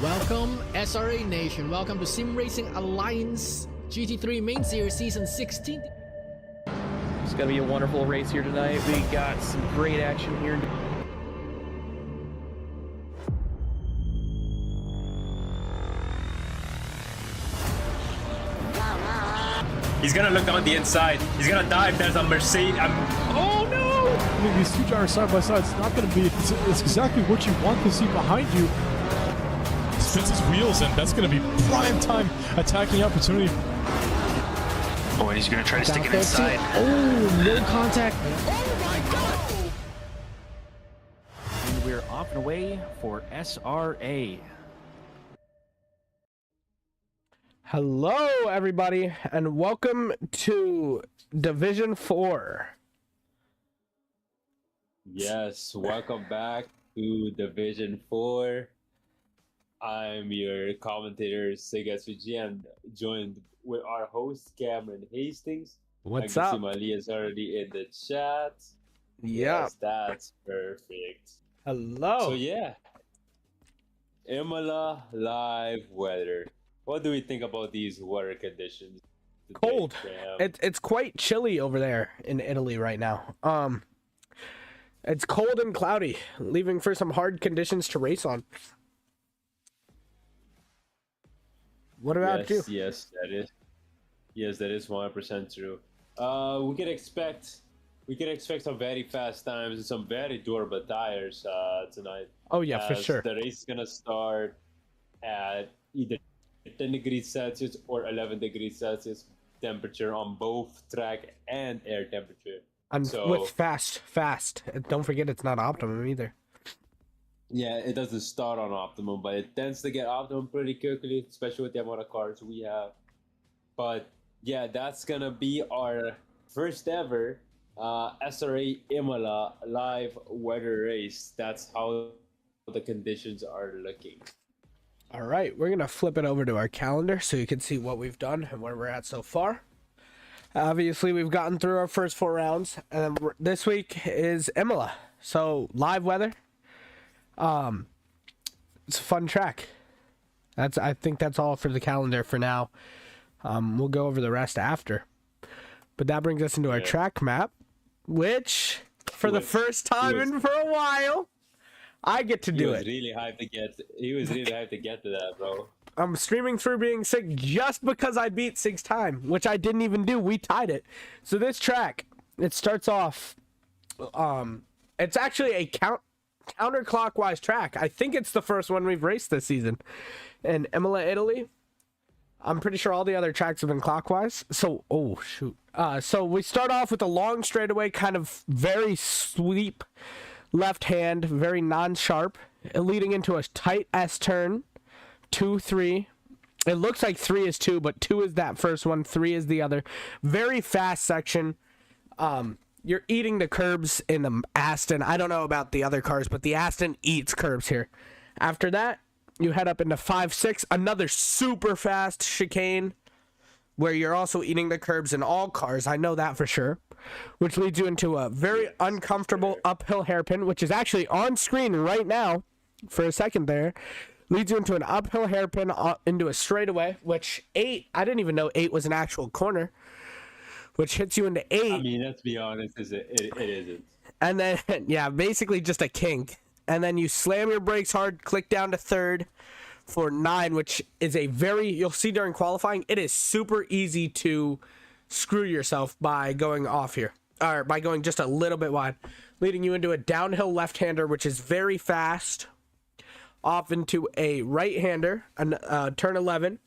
Welcome SRA Nation, welcome to Sim Racing Alliance GT3 Main Series Season 16. It's gonna be a wonderful race here tonight. We got some great action here. He's gonna look on the inside. He's gonna dive. There's a Mercedes. Oh no! I mean, these two gyros side by side, it's not going to be, it's exactly what you want to see behind you. Spins his wheels, and that's going to be prime time attacking opportunity. Oh, and he's gonna try to stick it inside. Oh, no contact. Oh my god! And we're off and away for SRA. Hello, everybody, and welcome to Division 4. Yes, welcome back to Division 4. I'm your commentator, Sig SVG, and joined with our host, Cameron Hastings. What's I up? can see Malia's already in the chat. Yeah. Yes, that's perfect. Hello. So, yeah. Imola live weather. What do we think about these weather conditions today, Cold. Cam? It's quite chilly over there in Italy right now. It's cold and cloudy, leaving for some hard conditions to race on. What about you? Yes, that is. Yes, that is 100% true. We can expect some very fast times and some very durable tires tonight. Oh yeah, for sure. The race is gonna start at either 10 degrees Celsius or 11 degrees Celsius temperature on both track and air temperature. And So- with fast. Don't forget it's not optimum either. Yeah, it doesn't start on optimum, but it tends to get optimum pretty quickly, especially with the amount of cars we have. But yeah, that's gonna be our first ever SRA Imola live weather race. That's how the conditions are looking. All right, we're gonna flip it over to our calendar so you can see what we've done and where we're at so far. Obviously, we've gotten through our first 4 rounds, and then this week is Imola. So live weather. It's a fun track. I think that's all for the calendar for now. We'll go over the rest after. But that brings us into our track map, which for the first time in for a while, I get to He do was it. really hyped to get. He was really hyped to get to that, bro. I'm streaming through being sick just because I beat Sig's time, which I didn't even do. We tied it. So this track, it starts off. It's actually a counterclockwise track. I think it's the first one we've raced this season in Imola, Italy. I'm pretty sure all the other tracks have been clockwise. So, oh shoot. So we start off with a long straightaway, kind of very sweep left hand, very non-sharp, leading into a tight S turn. 2, 3. It looks like 3 is 2, but 2 is that first one, 3 is the other. Very fast section. You're eating the curbs in the Aston. I don't know about the other cars, but the Aston eats curbs here. After that, you head up into 5, 6, another super fast chicane where you're also eating the curbs in all cars. I know that for sure, which leads you into a very uncomfortable uphill hairpin, which is actually on screen right now for a second there. Leads you into an uphill hairpin into a straightaway, which 8, I didn't even know 8 was an actual corner, which hits you into 8. I mean, let's be honest, it isn't. And then, yeah, basically just a kink. And then you slam your brakes hard, click down to 3rd for 9, which is a very, you'll see during qualifying, it is super easy to screw yourself by going off here, or by going just a little bit wide, leading you into a downhill left-hander, which is very fast, off into a right-hander, turn 11,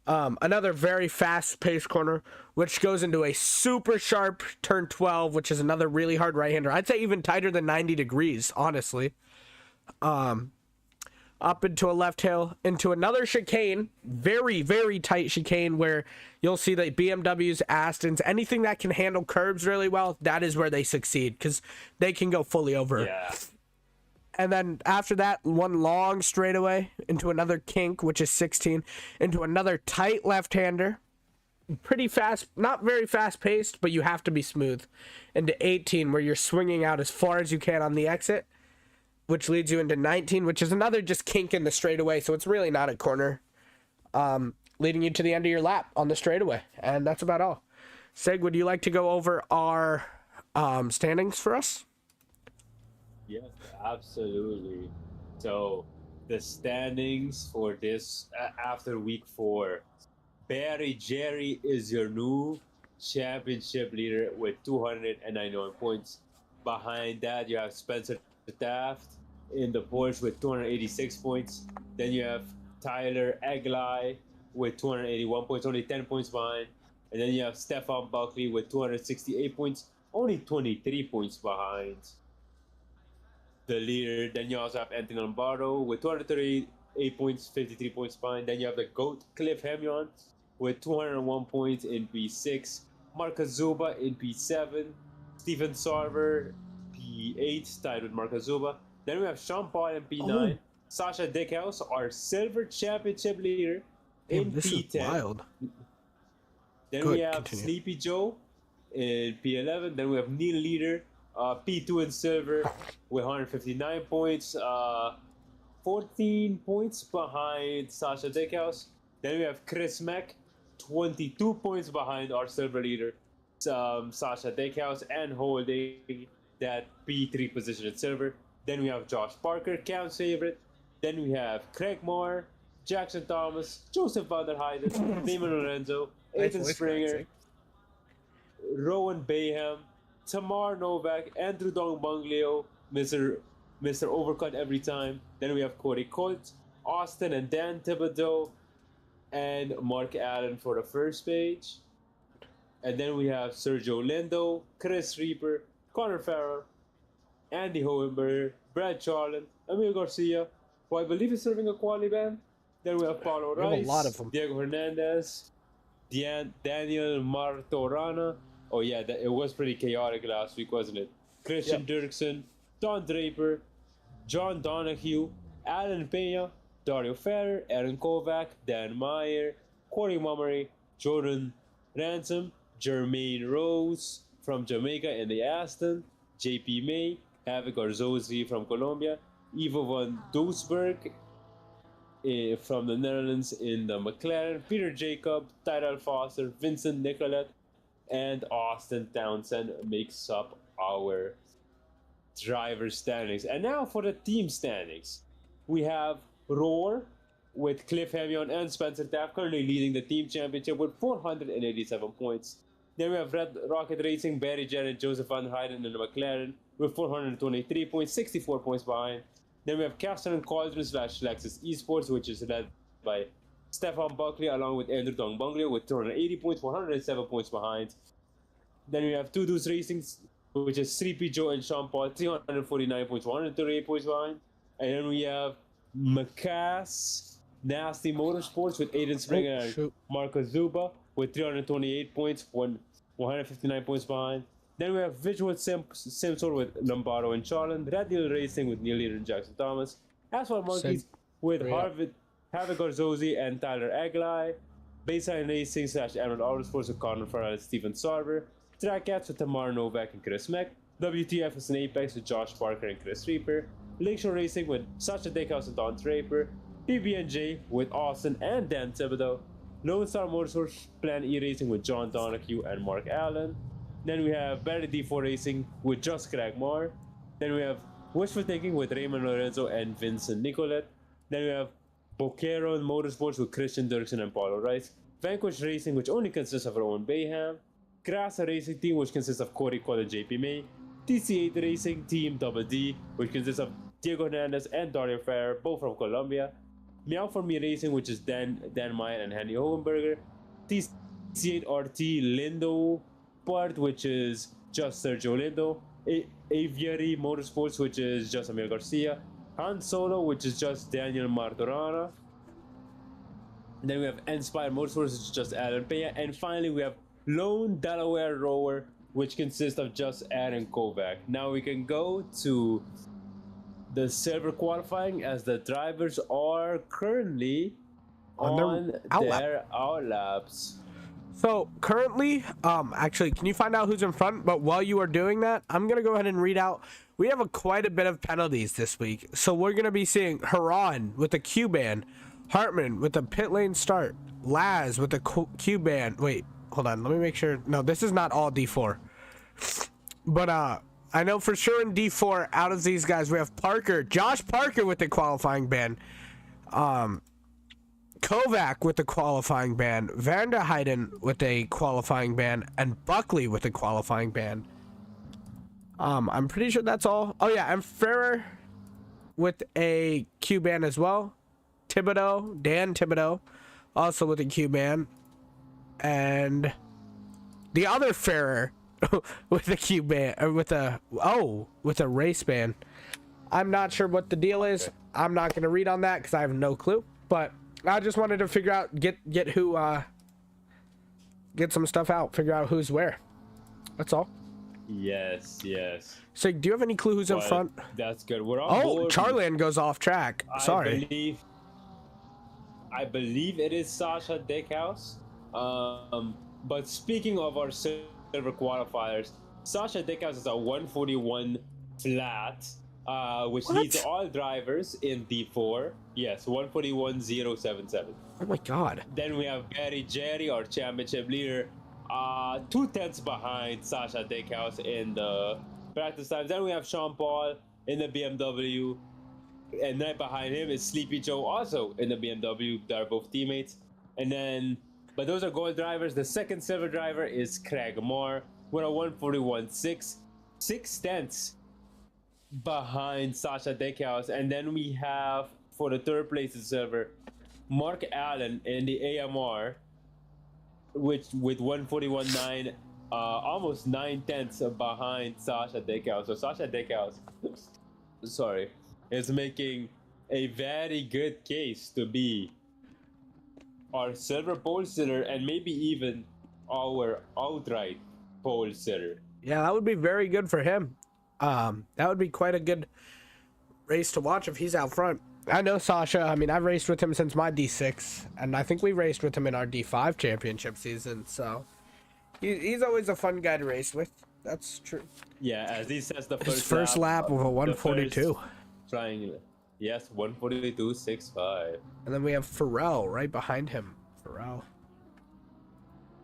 another very fast-paced corner, which goes into a super sharp turn 12, which is another really hard right-hander. I'd say even tighter than 90 degrees, honestly. Up into a left hill, into another chicane, very, very tight chicane, where you'll see that BMWs, Astons, anything that can handle curbs really well, that is where they succeed, because they can go fully over. Yeah. And then after that, one long straightaway into another kink, which is 16, into another tight left-hander. Pretty fast, not very fast-paced, but you have to be smooth. Into 18, where you're swinging out as far as you can on the exit, which leads you into 19, which is another just kink in the straightaway, so it's really not a corner. Leading you to the end of your lap on the straightaway. And that's about all. Seg, would you like to go over our standings for us? Yes, absolutely. So the standings for this after week 4, Barry Jerry is your new championship leader with 291 points. Behind that, you have Spencer Taft in the Porsche with 286 points. Then you have Tyler Aglai with 281 points, only 10 points behind. And then you have Stefan Buckley with 268 points, only 23 points behind the leader. Then you also have Anthony Lombardo with 238 points, 53 points behind. Then you have the GOAT Cliff Hemion with 201 points in P6. Marcus Zuba in P7. Steven Sarver P8, tied with Marcus Zuba. Then we have Sean Paul in P9. Sasha Dickhouse, our silver championship leader, in This P10. is wild. Then Good, we have continue. Sleepy Joe in P11. Then we have Neil Leader, P2 in silver with 159 points, 14 points behind Sasha Dickhouse. Then we have Chris Mack, 22 points behind our silver leader, Sasha Dickhouse, and holding that P3 position in silver. Then we have Josh Parker, Cam's favorite. Then we have Craig Moore, Jackson Thomas, Joseph Van der Heijden, Damon Lorenzo, Ethan Springer, Rowan Bayham, Tamar Novak, Andrew Dong Bunglio, Mr. Overcut every time. Then we have Cody Colt, Austin and Dan Thibodeau, and Mark Allen for the first page. And then we have Sergio Lindo, Chris Reaper, Connor Farrell, Andy Hohenberger, Brad Charlin, Emil Garcia, who I believe is serving a quality ban. Then we have Paulo We have a Rice, lot of them. Diego Hernandez, Daniel Martorana. Oh yeah, it was pretty chaotic last week, wasn't it? Christian Dirksen, Don Draper, John Donahue, Alan Pena, Dario Ferrer, Aaron Kovac, Dan Meyer, Corey Mummery, Jordan Ransom, Jermaine Rose from Jamaica in the Aston, JP May, Havoc Arzozi from Colombia, Ivo van Doesburg from the Netherlands in the McLaren, Peter Jacob, Tyrell Foster, Vincent Nicolette, and Austin Townsend makes up our driver standings. And now for the team standings. We have Roar with Cliff Hemion and Spencer Taft currently leading the team championship with 487 points. Then we have Red Rocket Racing, Barry Jarrett, Joseph Van Heijden in the McLaren with 423 points, 64 points behind. Then we have Castle and Cauldron / Lexus Esports, which is led by Stefan Buckley along with Andrew Dong Bunglio with 280 points, 107 points behind. Then we have Two Deuce Racing, which is 3P Joe and Sean Paul, 349 points, 138 points behind. And then we have Macass Nasty Motorsports with Aiden Springer and Marcus Zuba with 328 points, 159 points behind. Then we have Visual Simsor with Lombardo and Charlin, Red Deal Racing with Neil Leader and Jackson Thomas, Asphalt Monkeys with Havoc Garzozi and Tyler Aglai, Baseline Racing / Emerald Autosports with Connor Farrell and Steven Sarver, Track Cats with Tamar Novak and Chris Meck, WTF is an Apex with Josh Parker and Chris Reaper, Lakeshore Racing with Sasha Dickhouse and Don Draper, PB&J with Austin and Dan Thibodeau, Lone Star Motorsports Plan E Racing with John Donahue and Mark Allen. Then we have Better D4 Racing with just Craig Moore. Then we have Wishful Thinking with Raymond Lorenzo and Vincent Nicolette. Then we have Boquero Motorsports with Christian Dirksen and Paulo Rice. Vanquish Racing, which only consists of Rowan Bayham. Grasa Racing Team, which consists of Corey Cole and JP May. TC8 Racing Team Double D, which consists of Diego Hernandez and Dario Ferrer, both from Colombia. Meow For Me Racing, which is Dan Meyer and Henry Hohenberger. TC8 RT Lindo Part, which is just Sergio Lindo. Aviary Motorsports, which is just Amir Garcia. Han Solo, which is just Daniel Martorana. And then we have Inspire Motorsports, which is just Alan Peña. And finally, we have Lone Delaware Rower, which consists of just Aaron Kovac. Now we can go to the silver qualifying, as the drivers are currently on their out laps. So currently, actually, can you find out who's in front? But while you are doing that, I'm gonna go ahead and read out. We have quite a bit of penalties this week, so we're gonna be seeing Haran with a Q ban, Hartman with a pit lane start, Laz with a Q ban. Wait, hold on, let me make sure. No, this is not all D4, but I know for sure in D4, out of these guys, we have Josh Parker with the qualifying ban, Kovac with the qualifying ban, Vanderheiden with a qualifying ban, and Buckley with a qualifying ban. I'm pretty sure that's all. Oh yeah, and Ferrer with a Q ban as well. Dan Thibodeau, also with a Q ban, and the other Ferrer with a Q ban, or with a race ban. I'm not sure what the deal is. I'm not gonna read on that because I have no clue. But I just wanted to figure out, get some stuff out, figure out who's where. That's all. Yes. So, do you have any clue who's in front? That's good. We're on board. Charland goes off track. Sorry. I believe it is Sasha Dickhouse. But speaking of our silver qualifiers, Sasha Dickhouse is a 141 flat, which leads all drivers in D4. Yes, 141.077. Oh my God. Then we have Barry Jerry, our championship leader, 2/10 behind Sasha Dickhouse in the practice times. Then we have Sean Paul in the BMW, and right behind him is Sleepy Joe, also in the BMW. They're both teammates. And then, but those are gold drivers. The second silver driver is Craig Moore with a 141.6, 6/10 behind Sasha Dickhouse. And then we have, for the third place in silver, Mark Allen in the AMR, which with 141.9, almost 9/10 behind Sasha Dickhouse. So Sasha Dickhouse, sorry, is making a very good case to be our silver pole sitter, and maybe even our outright pole sitter. Yeah, that would be very good for him. That would be quite a good race to watch if he's out front. I know Sasha. I mean, I've raced with him since my D6, and I think we raced with him in our D5 championship season. So he's always a fun guy to race with. That's true. Yeah, as he says, his first lap of a 142. Triangular. Yes, 142.65. And then we have Pharrell right behind him. Pharrell.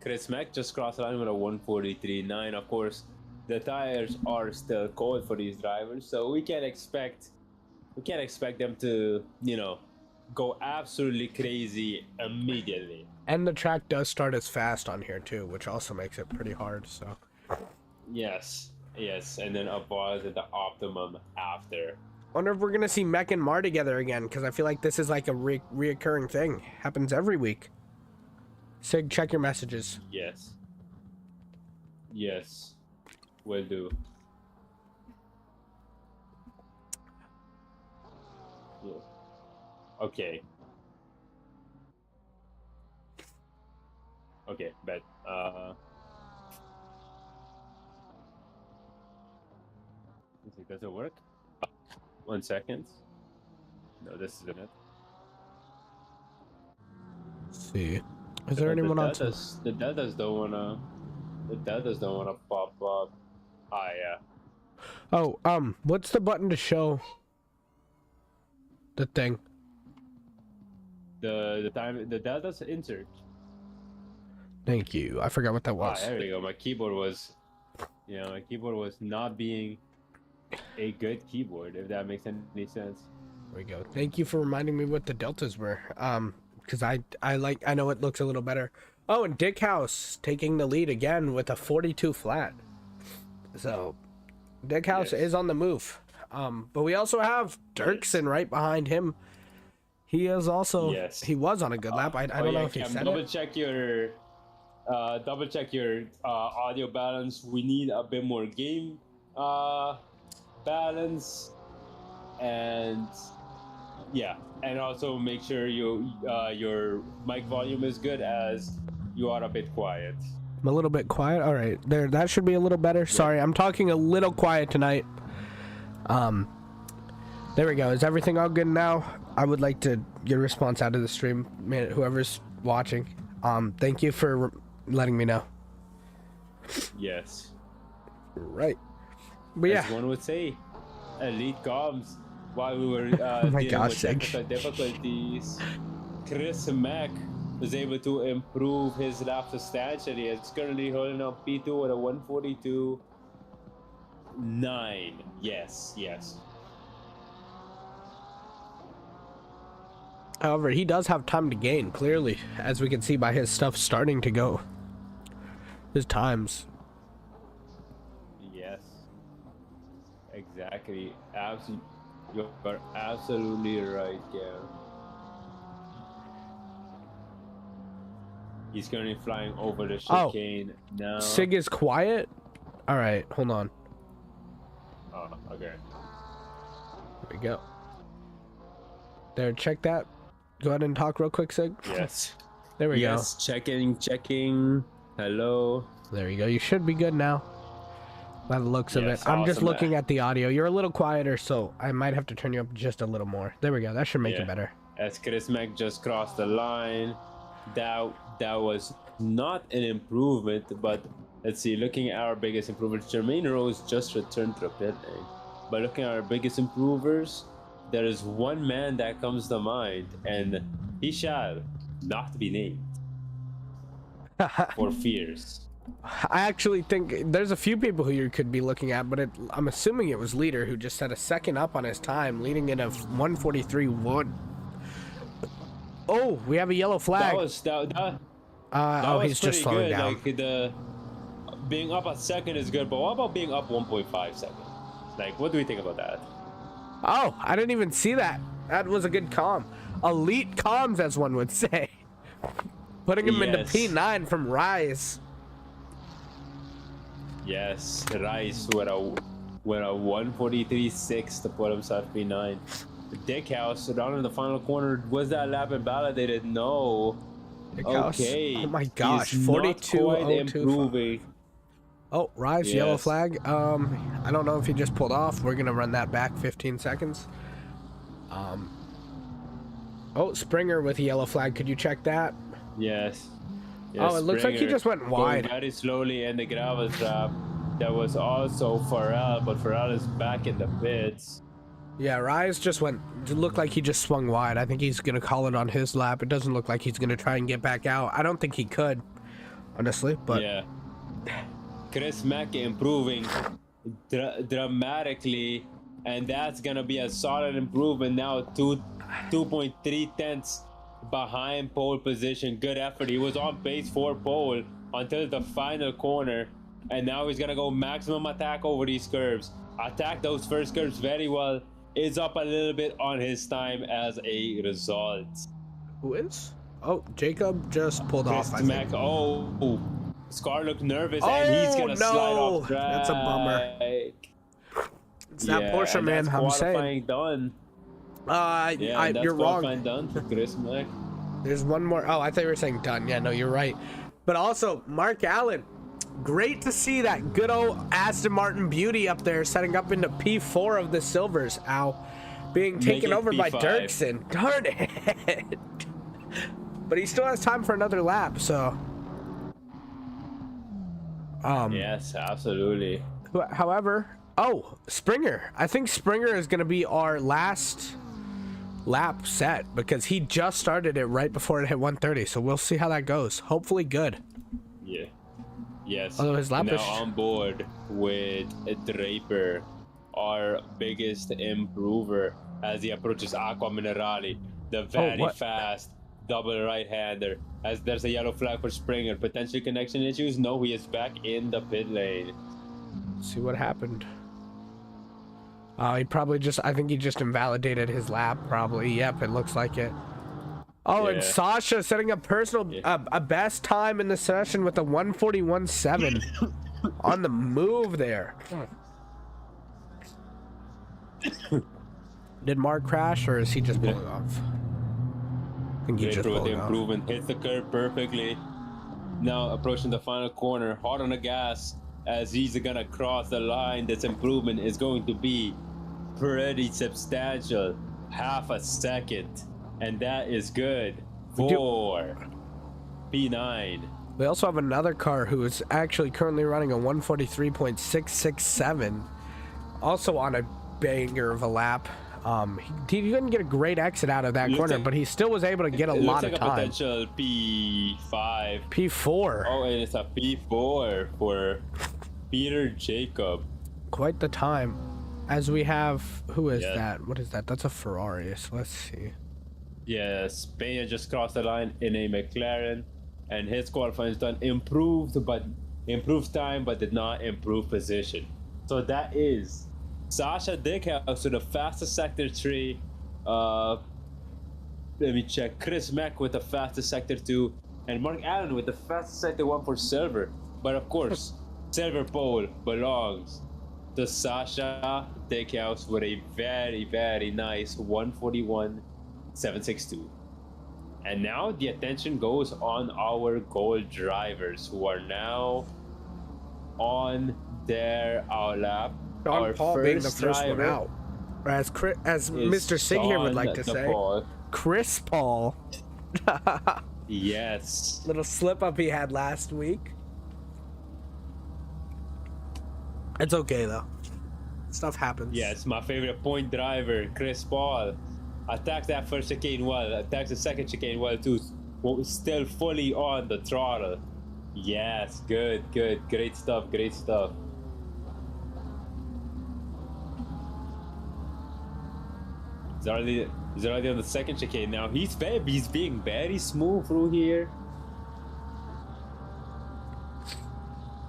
Chris Mack just crossed the line with a 143.9. Of course, the tires are still cold for these drivers, so we can't expect them to, go absolutely crazy immediately. And the track does start as fast on here too, which also makes it pretty hard. So. Yes, and then a pause at the optimum after. Wonder if we're gonna see Mech and Mar together again, because I feel like this is like a reoccurring thing. Happens every week. Sig, check your messages. Yes, will do. Yeah. Okay, but does it work? 1 second. No, this isn't it. Let's see. Is there anyone on? The deltas don't wanna pop up. Ah, yeah. Oh, what's the button to show the thing? The time, the deltas insert. Thank you. I forgot what that Ah, was. there we go. My keyboard was, my keyboard was not being a good keyboard, if that makes any sense. There we go. Thank you for reminding me what the deltas were. Because I know it looks a little better. Oh, and Dick House taking the lead again with a 42 flat. So Dick House is on the move. But we also have Dirksen right behind him. He is also he was on a good lap. I don't know if he said double check your audio balance. We need a bit more game balance, and and also make sure your mic volume is good, as you are a bit quiet. I'm a little bit quiet. All right, there. That should be a little better. Sorry, I'm talking a little quiet tonight. There we go. Is everything all good now? I would like to get a response out of the stream, man. Whoever's watching, thank you for letting me know. Yes. Right. But As one would say, elite comms. While we were dealing with technical difficulties, Chris Mack was able to improve his lap substantially. It's currently holding up P2 at a 142.9. Yes. However, he does have time to gain, clearly, as we can see by his stuff starting to go. His times. Yes. Exactly. You are absolutely right, Gary. He's currently flying over the chicane now. Sig is quiet? Alright, hold on. Oh, okay. There we go. There, check that. Go ahead and talk real quick, Sig. Yes. There we go. Yes, checking. Hello. There you go. You should be good now. By the looks of it. I'm just awesome. looking at the audio. You're a little quieter, so I might have to turn you up just a little more. There we go. That should make it better. As Chris Mack just crossed the line, that was not an improvement, but let's see. Looking at our biggest improvers, Jermaine Rose just returned to the pit lane. But looking at our biggest improvers, there is one man that comes to mind, and he shall not be named for fears. I actually think there's a few people who you could be looking at, but I'm assuming it was Leader who just set a second up on his time, leading in a 143.1. Oh, we have a yellow flag. That was he's just slowing down. Like being up a second is good, but what about being up 1.5 seconds? Like, what do we think about that? Oh, I didn't even see that. That was a good comm. Elite comms, as one would say. Putting him into P9 from Rise. Yes, Rice with a 143.6 to put himself P9. Dick House down in the final corner. Was that lap invalidated? No. Dick House. Okay. Oh my gosh, 42.02. Improving. Oh, Rise, yellow flag. I don't know if he just pulled off. We're gonna run that back 15 seconds. Oh, Springer with a yellow flag. Could you check that? Yes. Oh, it looks like he just went wide. Very slowly in the gravel trap. That was also Farrell, but Farrell is back in the pits. Yeah, Rise just went. It looked like he just swung wide. I think he's gonna call it on his lap. It doesn't look like he's gonna try and get back out. I don't think he could, honestly. But yeah, Chris Mack improving dramatically, and that's gonna be a solid improvement now. 2.3 tenths behind pole position. Good effort. He was on pace for pole until the final corner, and now he's gonna go maximum attack over these curves. Attack those first curves very well. Is up a little bit on his time as a result. Who is? Oh, Jacob just pulled off. I think. Oh, Scar looked nervous, and he's gonna slide off track. That's a bummer. It's that Porsche, man. I'm saying. Done. You're wrong. Done for Chris Mack. There's one more. Oh, I thought you were saying done. Yeah, no, you're right. But also, Mark Allen. Great to see that good old Aston Martin beauty up there, setting up into P4 of the Silvers. Ow. Being taken over by Dirksen. Darn it. But he still has time for another lap, so. Yes, absolutely. However, Springer. I think Springer is going to be our last lap set because he just started it right before it hit 130. So we'll see how that goes. Hopefully good. Yeah. Yes. Although his lap now is on board with Draper, our biggest improver as he approaches Aqua Minerali, the very fast double right-hander. As there's a yellow flag for Springer. Potential connection issues? No, he is back in the pit lane. Let's see what happened. He probably just, I think he just invalidated his lap, probably. Yep, it looks like it. Oh, and Sasha setting a personal, a best time in the session with a 141.7 on the move there. Did Mark crash, or is he just pulling off? I think he just with the pulling off. improvement, hits the curb perfectly. Now approaching the final corner, hard on the gas as he's gonna cross the line. This improvement is going to be pretty substantial, half a second, and that is good for P9. We also have another car who is actually currently running a 143.667, also on a banger of a lap. He didn't get a great exit out of that corner, but he still was able to get a lot of time. Potential P5. P4. Oh, and it's a P4 for Peter Jacob. Quite the time. As we have, who is that? What is that? That's a Ferrari. So let's see. Yes, Peña just crossed the line in a McLaren, and his qualifying is done. Improved time, but did not improve position. So that is Sasha Dickhouse to the fastest sector 3. Let me check. Chris Mack with the fastest sector 2, and Mark Allen with the fastest sector 1 for silver. But of course, silver pole belongs to Sasha Dickhouse with a very, very nice 141.762. And now the attention goes on our gold drivers who are now on their lap. John Paul being the first one out. As Mr. Sig here would like to say, Paul. Chris Paul. Yes. Little slip up he had last week. It's okay though. Stuff happens. Yes, my favorite point driver, Chris Paul. Attacks that first chicane well, attacks the second chicane well too. Still fully on the throttle. Yes, good. Great stuff. He's already on the second chicane now. He's being very smooth through here.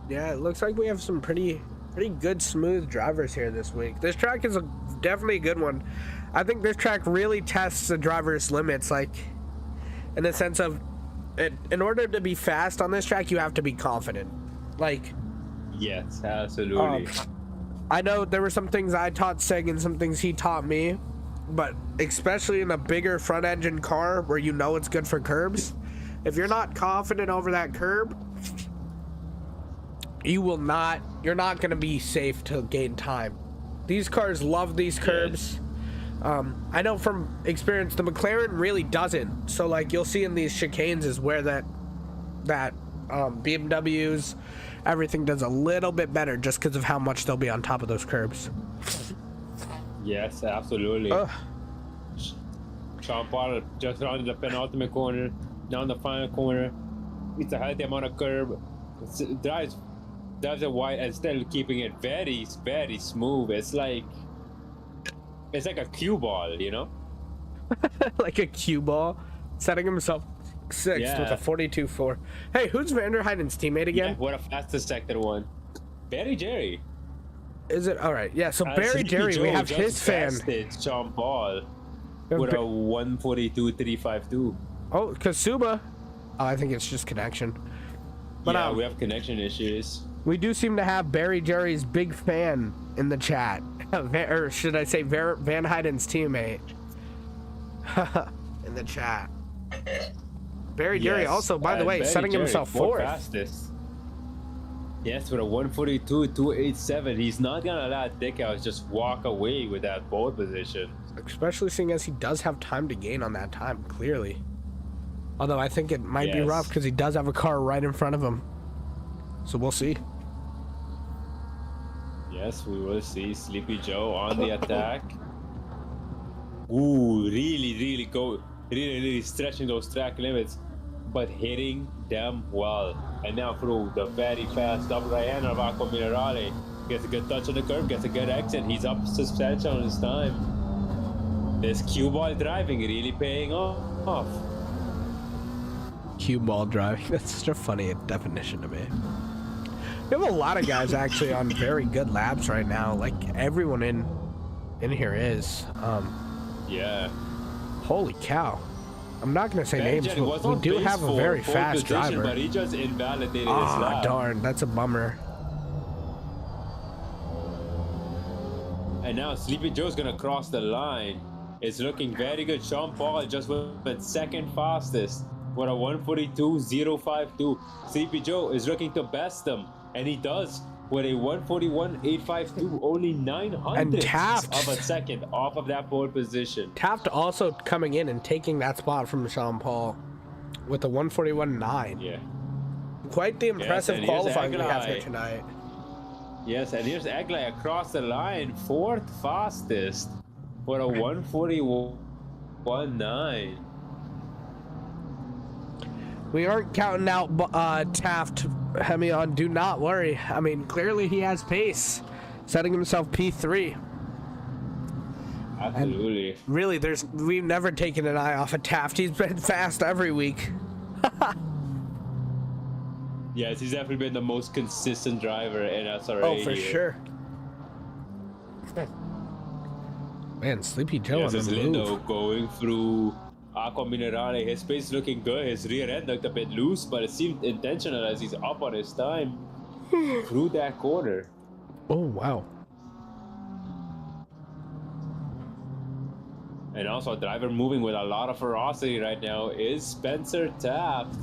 Yeah, it looks like we have some pretty good smooth drivers here this week. This track is definitely a good one. I think this track really tests the driver's limits, like in the sense of in order to be fast on this track, you have to be confident. Like, yes, absolutely. I know there were some things I taught Sig and some things he taught me, but especially in a bigger front engine car where you know it's good for curbs, if you're not confident over that curb, you're not going to be safe to gain time. These cars love these curbs. I know from experience the McLaren really doesn't. So like you'll see in these chicanes is where that BMWs, everything does a little bit better just because of how much they'll be on top of those curbs. Yes, absolutely. Sean Paul just rounded the penultimate corner, now in the final corner. It's a healthy amount of curb. Drives it wide and still keeping it very, very smooth. It's like a cue ball, you know? Like a cue ball, setting himself sixth with a 42.4. Hey, who's Vanderheiden's teammate again? Yeah, what a fastest sector 1. Barry Jerry. Is it? All right, yeah, so Barry Jerry, we have his fan. Sean Paul with a 142.352. Oh, Kasuba. Oh, I think it's just connection. But yeah, we have connection issues. We do seem to have Barry Jerry's big fan in the chat. Or should I say Van Heiden's teammate in the chat. Barry Jerry also, by the way, Barry setting Jerry, himself fourth. Fastest. Yes, with a 142.287. He's not going to let Dickhouse just walk away with that pole position. Especially seeing as he does have time to gain on that time, clearly. Although I think it might be rough because he does have a car right in front of him. So we'll see. Yes, we will see Sleepy Joe on the attack. Ooh, really stretching those track limits, but hitting them well. And now through the very fast double right hander of Aqua Minerale. Gets a good touch on the curve, gets a good exit. He's up substantial on his time. This cue ball driving really paying off. Cue ball driving. That's such a funny definition to me. We have a lot of guys actually on very good laps right now. Like everyone in here is. Yeah. Holy cow. I'm not gonna say names, Benjen was but we on do pace have a for very pole fast position, driver. but he just invalidated his Ah, lap. darn, that's a bummer. And now Sleepy Joe's gonna cross the line. It's looking very good. Sean Paul just went second fastest with a 142.052. Sleepy Joe is looking to best him, and he does with a 141.852, only 900 And Taft of a second off of that pole position. Taft also coming in and taking that spot from Sean Paul with a 141.9. Yeah. Quite the impressive and here's qualifying we have here Aglai. tonight. Yes, and here's Aglai across the line, fourth fastest for a 141.9. We aren't counting out Taft, Hemion, do not worry. I mean, clearly he has pace, setting himself P3. Absolutely. Really, we've never taken an eye off of Taft. He's been fast every week. Yes, he's definitely been the most consistent driver in SRA. Oh, for here. sure. Man, Sleepy Joe Yes, on it's the Lindo move. going through Aqua Minerale. His pace is looking good. His rear end looked a bit loose, but it seemed intentional as he's up on his time through that corner. Oh, wow. And also a driver moving with a lot of ferocity right now is Spencer Taft.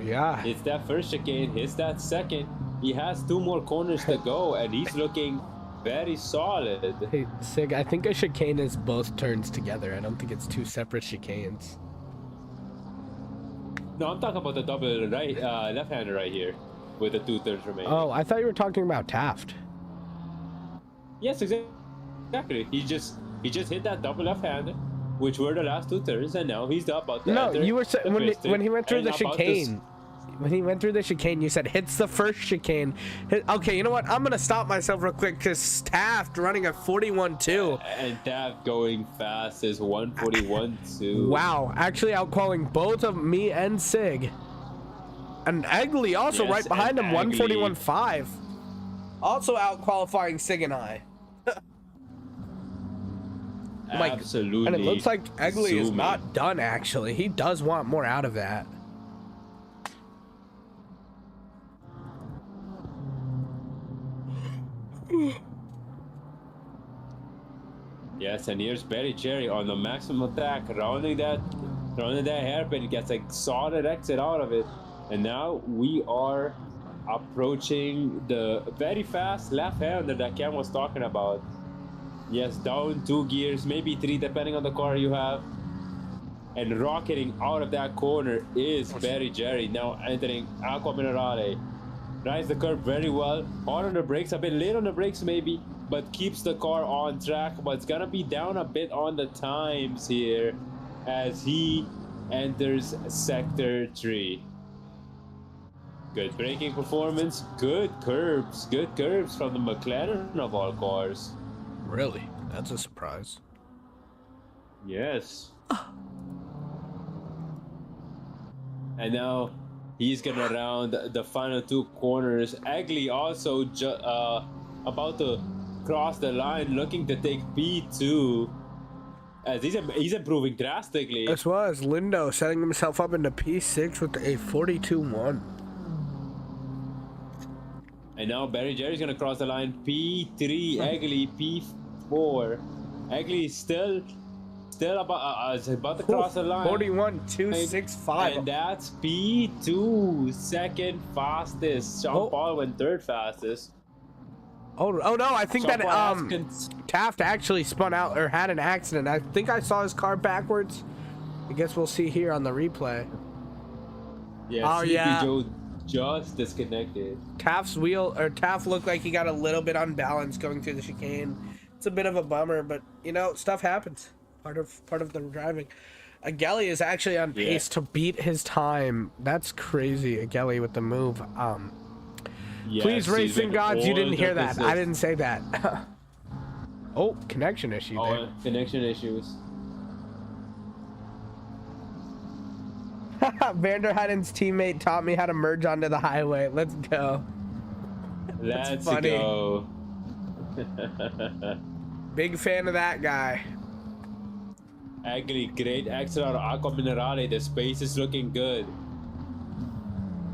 Yeah. It's that first chicane, hits that second. He has 2 more corners to go, and he's looking very solid. Hey, Sig, I think a chicane is both turns together. I don't think it's 2 separate chicanes. No, I'm talking about the double right, left-hander right here, with the 2 turns remaining. Oh, I thought you were talking about Taft. Yes, exactly. He just hit that double left-hander, which were the last 2 turns, and now he's about to No, enter you were the when he went through and the about to chicane. When he went through the chicane, you said hits the first chicane. Okay, you know what? I'm gonna stop myself real quick because Taft running a 41.2. And Taft going fast is 141.2. Wow, actually outqualifying both of me and Sig. And Egley also Yes, right behind him, and 141.5. Also outqualifying Sig and I. Absolutely. And it looks like Egley is zooming. not done, actually. He does want more out of that. Yes, and here's Barry Cherry on the maximum attack, rounding that hairpin. He gets a solid exit out of it. And now we are approaching the very fast left-hander that Ken was talking about. Yes, down 2 gears, maybe 3, depending on the car you have. And rocketing out of that corner is Barry Jerry, now entering Aqua Minerale. Rides the curve very well, hard on the brakes, a bit late on the brakes maybe, but keeps the car on track. But it's gonna be down a bit on the times here as he enters Sector 3. Good braking performance, good curbs from the McLaren of all cars. Really? That's a surprise. Yes. And now he's gonna round the final 2 corners. Egley also about to cross the line, looking to take P2. As he's improving drastically. As well as Lindo setting himself up into P6 with a 42.1. And now Barry Jerry's gonna cross the line. P3, Egley, P4. Egley still about to cross the line. 41.265. And that's P2, second fastest. Sean Paul went 3rd fastest. Oh no, I think Sean that Paul Taft actually spun out or had an accident. I think I saw his car backwards. I guess we'll see here on the replay. Yeah, Oh, Sleepy yeah. Joe just disconnected. Taft looked like he got a little bit unbalanced going through the chicane. It's a bit of a bummer, but you know, stuff happens. Part of the driving. Agelli is actually on pace to beat his time. That's crazy. Agelli with the move. Yes, Please, he's racing been gods, you didn't all hear the that. business. I didn't say that. Oh, connection issue there. Oh, connection issues. Vanderheiden's teammate taught me how to merge onto the highway. Let's go. Let's funny. go. Big fan of that guy. Actually, great exit out of Aqua Minerale. The space is looking good.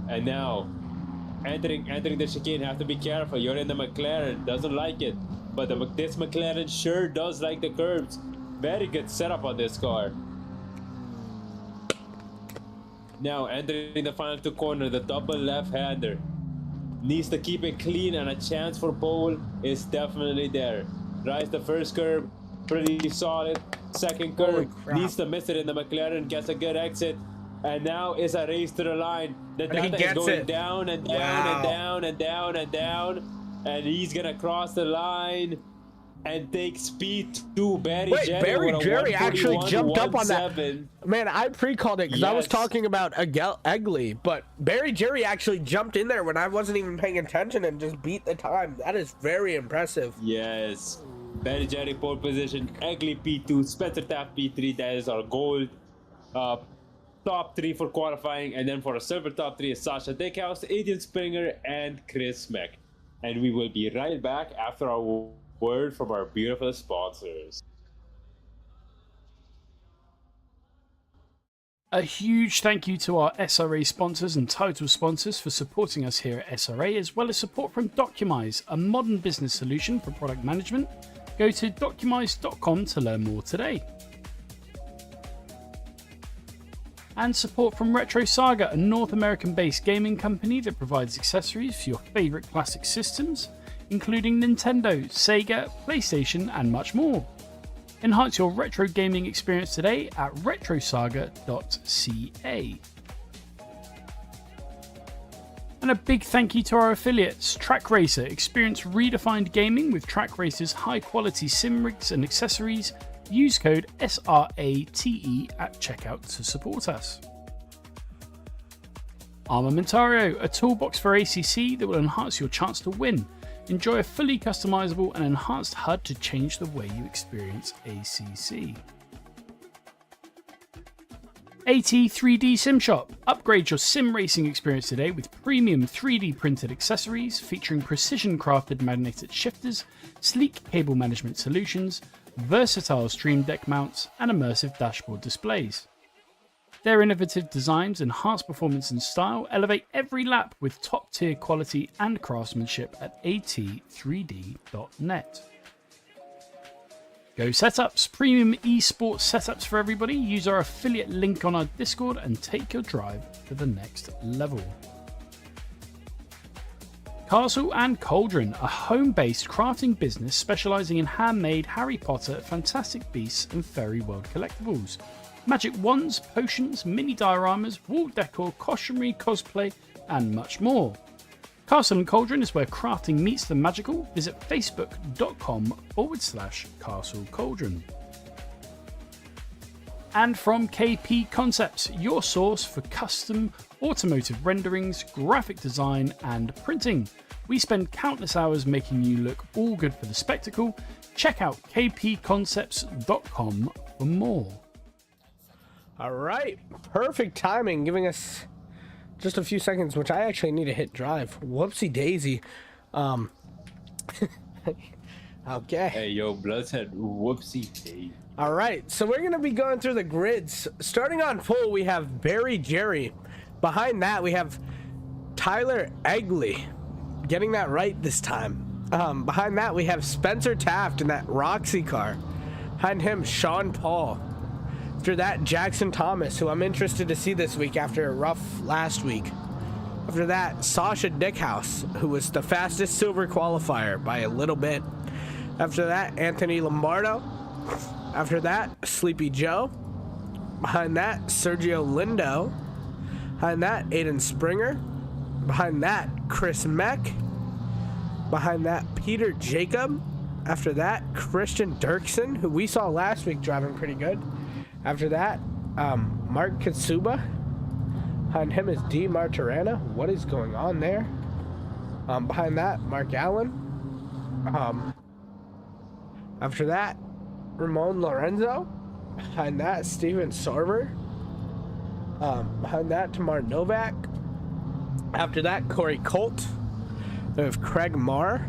And now, entering the chicane, have to be careful. You're in the McLaren, doesn't like it. But this McLaren sure does like the curbs. Very good setup on this car. Now, entering the final two corners, the double left-hander. Needs to keep it clean, and a chance for pole is definitely there. Drives the first curve, pretty solid. Second curve, needs to miss it in the McLaren, gets a good exit. And now is a race to the line. The Delta is going down and down and down and down and down. And he's gonna cross the line and take speed to Barry Jerry. Barry Jerry actually jumped up on that. 1:41.17. Man, I pre-called it because I was talking about Egley, but Barry Jerry actually jumped in there when I wasn't even paying attention and just beat the time. That is very impressive. Yes. Barry Jerry pole position, Egley P2, Spencer Taft P3. That is our gold top 3 for qualifying. And then for a silver top 3 is Sasha Dickhouse, Adrian Springer, and Chris Meck. And we will be right back after our word from our beautiful sponsors. A huge thank you to our SRA sponsors and title sponsors for supporting us here at SRA, as well as support from Documise, a modern business solution for product management. Go to documise.com to learn more today. And support from Retro Saga, a North American based gaming company that provides accessories for your favourite classic systems, including Nintendo, Sega, PlayStation, and much more. Enhance your retro gaming experience today at retrosaga.ca. And a big thank you to our affiliates, Track Racer. Experience redefined gaming with Track Racer's high quality sim rigs and accessories. Use code SRATE at checkout to support us. Armamentario, a toolbox for ACC that will enhance your chance to win. Enjoy a fully customizable and enhanced HUD to change the way you experience ACC. AT3D Sim Shop. Upgrade your sim racing experience today with premium 3D printed accessories featuring precision crafted magnetic shifters, sleek cable management solutions, versatile stream deck mounts, and immersive dashboard displays. Their innovative designs enhance performance and style, elevate every lap with top-tier quality and craftsmanship at at3d.net. Go Setups, premium esports setups for everybody. Use our affiliate link on our Discord and take your drive to the next level. Castle and Cauldron, a home-based crafting business specialising in handmade Harry Potter, Fantastic Beasts and Fairy World collectibles. Magic wands, potions, mini dioramas, wall decor, costumery, cosplay, and much more. Castle and Cauldron is where crafting meets the magical. Visit facebook.com/Castle Cauldron. And from KP Concepts, your source for custom automotive renderings, graphic design, and printing. We spend countless hours making you look all good for the spectacle. Check out kpconcepts.com for more. All right, perfect timing, giving us just a few seconds, which I actually need to hit drive. Whoopsie daisy. Okay. Hey, yo, Blood said whoopsie daisy. All right, so we're gonna be going through the grids. Starting on pole, we have Barry Jerry. Behind that, we have Tyler Egley. Getting that right this time. Behind that, we have Spencer Taft in that Roxy car. Behind him, Sean Paul. After that, Jackson Thomas, who I'm interested to see this week after a rough last week. After that, Sasha Dickhouse, who was the fastest silver qualifier by a little bit. After that, Anthony Lombardo. After that, Sleepy Joe. Behind that, Sergio Lindo. Behind that, Aiden Springer. Behind that, Chris Meck. Behind that, Peter Jacob. After that, Christian Dirksen, who we saw last week driving pretty good. After that, Mark Katsuba. Behind him is D. Martirana. What is going on there? Behind that, Mark Allen. After that, Ramon Lorenzo. Behind that, Steven Sorber. Behind that, Tamar Novak. After that, Corey Colt. We have Craig Marr.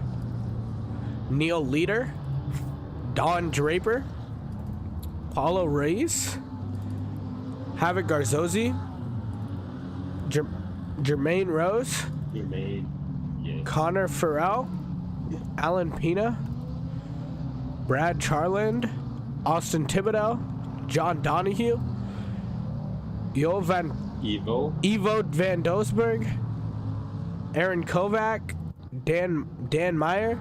Neil Leader. Don Draper. Paulo Reyes. Havoc Garzozzi. Jermaine Rose. Jermaine. Yes. Connor Farrell. Alan Pina. Brad Charland. Austin Thibodeau. John Donahue. Ivo Van Dosberg. Aaron Kovac. Dan Meyer.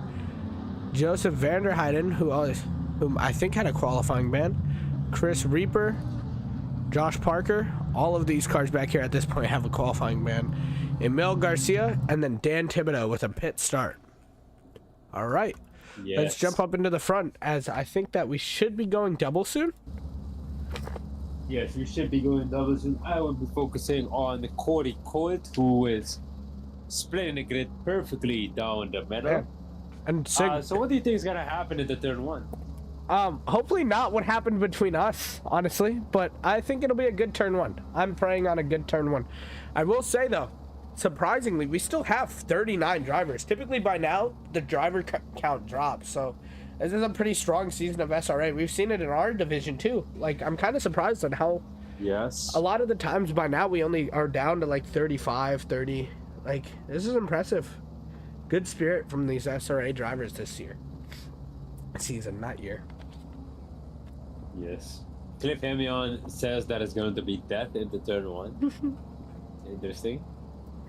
Joseph Vanderheiden, whom I think had a qualifying ban. Chris Reaper. Josh Parker. All of these cars back here at this point have a qualifying ban. Emil Garcia, and then Dan Thibodeau with a pit start. All right. Yes. Let's jump up into the front, as I think that we should be going double soon. Yes, we should be going double soon. I will be focusing on Corey Colt, who is splitting the grid perfectly down the middle. Yeah. And So what do you think is going to happen in the turn one? hopefully not what happened between us, honestly, but I think it'll be a good turn one. I'm praying on a good turn one. I will say though, surprisingly, we still have 39 drivers. Typically by now, the driver count drops, so this is a pretty strong season of SRA. We've seen it in our division too. Like, I'm kind of surprised at how a lot of the times by now we only are down to like 35, 30. Like, this is impressive. Good spirit from these SRA drivers this season, not year. Yes. Cliff Hemion says that it's going to be death in the turn one. Interesting.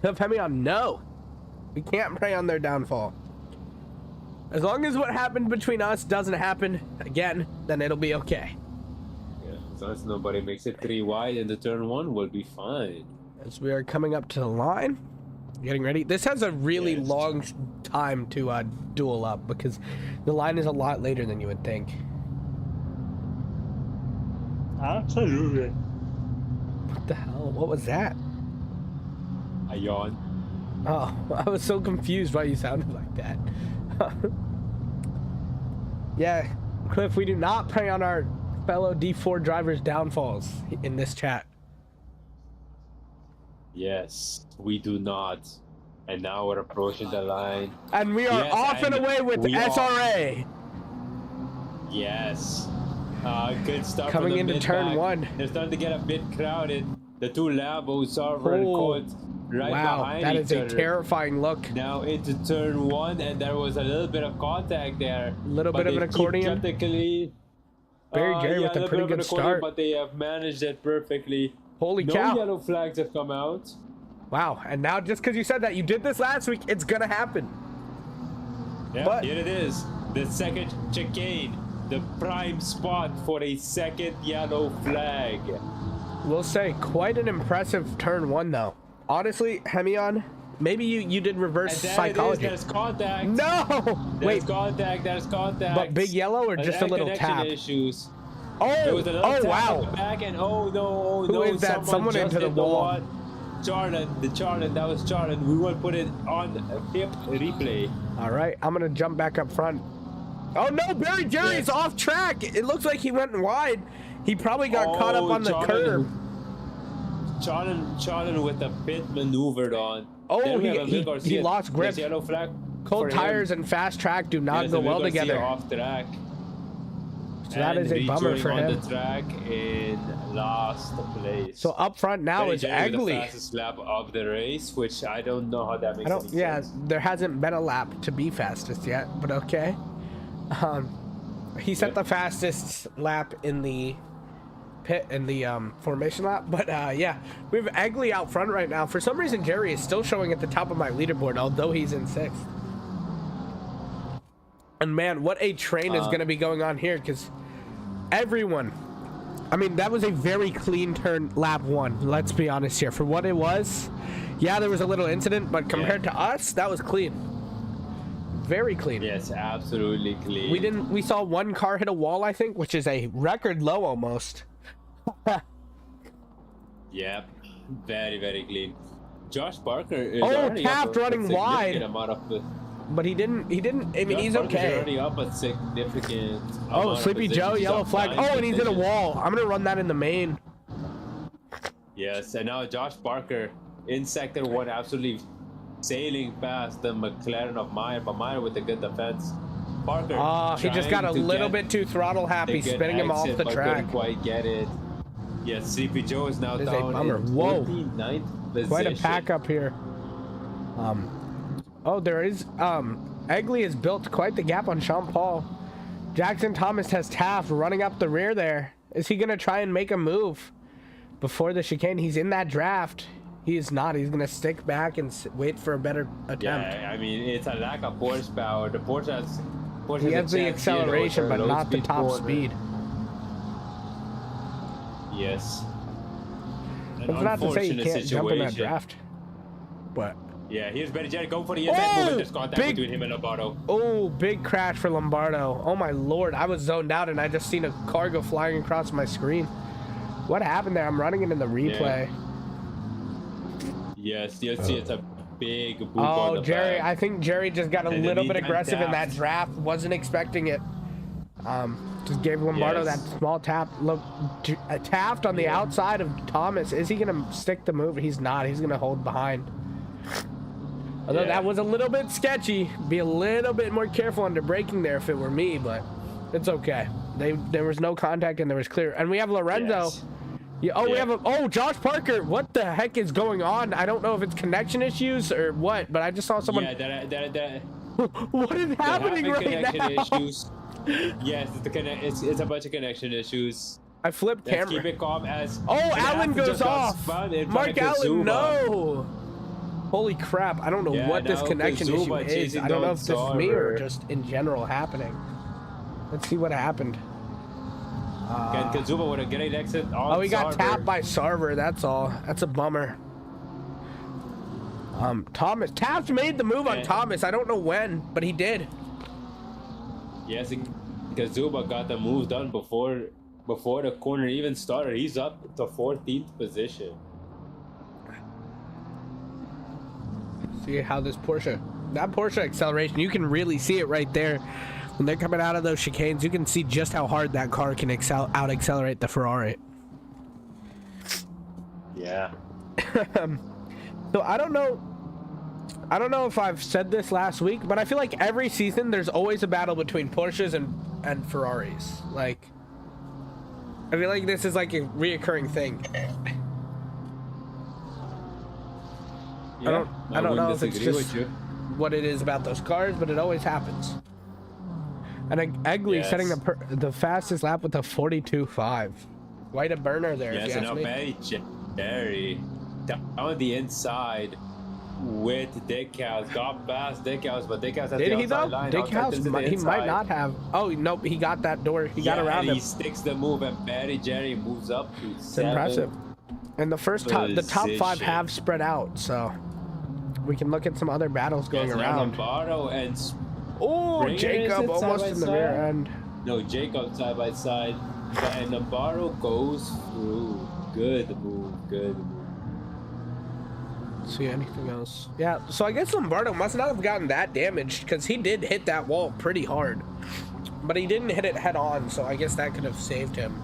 Cliff Hemion, no. We can't pray on their downfall. As long as what happened between us doesn't happen again, then it'll be okay. Yeah, as long as nobody makes it 3 wide in the turn one, we'll be fine. As we are coming up to the line, getting ready. This has a really long time to duel up because the line is a lot later than you would think. Absolutely. What the hell? What was that? I yawn. Oh, I was so confused why you sounded like that. Yeah, Cliff, we do not prey on our fellow D4 drivers' downfalls in this chat. Yes, we do not. And now we're approaching the line. And we are off and away with SRA. Yes. Good stuff. Coming into turn one. They're starting to get a bit crowded. The two Lambos are caught right behind that each is a other. Terrifying look. Now into turn one, and there was a little bit of contact there. A little bit of an accordion. Barry Jerry with a pretty good start. But they have managed it perfectly. Holy cow. No yellow flags have come out. Wow, and now just because you said that, you did this last week, it's gonna happen. Yeah, but here it is. The second chicane. The prime spot for a second yellow flag. We'll say quite an impressive turn one though. Honestly, Hemion, maybe you did reverse psychology. There's contact. No! There's contact. But big yellow or just a little tap? Issues. Oh, tap wow. at the back and oh no, Who is that? Someone into the wall. Charlton, that was Charlton. We will put it on hip replay. All right, I'm gonna jump back up front. Oh no, Barry Jerry's off track. It looks like he went wide. He probably got caught up on the curb. Charlton with the pit maneuvered on. Oh, he lost grip. Yellow flag. Cold tires and fast track do not go well together. Off track. So that is a bummer for him. On the track in last place. So up front now is Egley. The fastest lap of the race, which I don't know how that makes any sense. Yeah, there hasn't been a lap to be fastest yet, but okay. He set the fastest lap in the pit in the formation lap, but yeah, we have Egley out front right now. For some reason, Jerry is still showing at the top of my leaderboard, although he's in 6th. And man, what a train is going to be going on here, because everyone, I mean, that was a very clean turn lap 1. Let's be honest here. For what it was, yeah, there was a little incident, but compared to us, that was clean. very clean. Yes, absolutely clean. We saw one car hit a wall, I think, which is a record low almost. Yep, very, very clean. Josh Parker is Oh, already Taft up a running wide. significant amount of But he didn't, I mean, Josh he's Parker's okay. already up a significant Oh, amount of Sleepy Joe, positions. He's yellow up flag. 9 Oh, and he's in a positions. wall. I'm going to run that in the main. Yes, and now Josh Parker in sector 1, absolutely sailing past the McLaren of Meyer, but Meyer with a good defense. Parker. He just got a trying to little get bit too throttle happy, the good spinning him off exit, the but track. couldn't quite get it. Yes, Sleepy Joe is now This is a down bummer. in Whoa. 29th position. Quite a pack up here. Oh, there is, Egley has built quite the gap on Sean Paul. Jackson Thomas has Taft running up the rear there. Is he going to try and make a move before the chicane? He's in that draft. He is not. He's going to stick back and wait for a better attempt. Yeah, I mean, it's a lack of horsepower. The Porsche has He has a the chance here to acceleration, over but low not the speed top corner. speed. Yes. An That's not to say he unfortunate can't jump in that situation. draft. But Yeah, here's Betty Jerry going for the inside movement. There's contact big- between him and Lombardo. oh, big crash for Lombardo. Oh my lord, I was zoned out and I just seen a car go flying across my screen. What happened there? I'm running it in the replay. Yes, you'll see it's a big boop Oh, on the Jerry, back. I think Jerry just got a And little then bit he aggressive in that tapped. draft. Wasn't expecting it. Just gave Lombardo Yes. that small tap. Look, a Taft on the outside of Thomas. Is he gonna stick the move? He's not. He's gonna hold behind. Although Yeah. that was a little bit sketchy. Be a little bit more careful under braking there if it were me, but it's okay. There was no contact and there was clear. And we have Lorenzo. Yes. Yeah, oh, we Yeah. have Josh Parker. What the heck is going on? I don't know if it's connection issues or what, but I just saw someone. Yeah, that What is happening having right connection now? issues. Yes, it's a bunch of connection issues. I flipped Let's camera. keep it calm as. Oh, and Allen Aston goes just got off. spun in front Mark of Allen, Kazuba. no. Holy crap! I don't know Yeah, what this now connection issue Kazuba is. chasing I don't know down if this is me or Sauber. just in general happening. Let's see what happened. And Kazuba with a great exit on Oh, he got Sauber. tapped by Sarver. That's all. That's a bummer. Thomas. Taft made the move on Yeah. Thomas. I don't know when, but he did. Yes, Kazuba got the move done before the corner even started. He's up to 14th position. See how this that Porsche acceleration, you can really see it right there. When they're coming out of those chicanes, you can see just how hard that car can out accelerate the Ferrari. Yeah. So I don't know if I've said this last week, but I feel like every season there's always a battle between Porsches and Ferraris. Like, I feel like this is like a reoccurring thing. Yeah, I don't know if it's disagree just with you. what it is about those cars, but it always happens. And Egley Yes. setting the fastest lap with a 42.5. Quite a burner there, if Yes, you and ask now me. Betty Jerry down the inside with decals. Got past decals, but decals has Did the he though? outside line. Dick Outside House, to the he might inside. not have. Oh, nope, he got that door. He got around and him. he sticks the move, and Betty Jerry moves up to It's 7th. impressive. And the top 5 position. have spread out, so we can look at some other battles going Yes, now around. Lombardo and Oh, Springer, is Jacob it almost side in by the rear side? end. no Jacob side by side, and Lombardo goes through. Good move, good move. See anything else? Yeah, so I guess Lombardo must not have gotten that damaged because he did hit that wall pretty hard, but he didn't hit it head on, so I guess that could have saved him.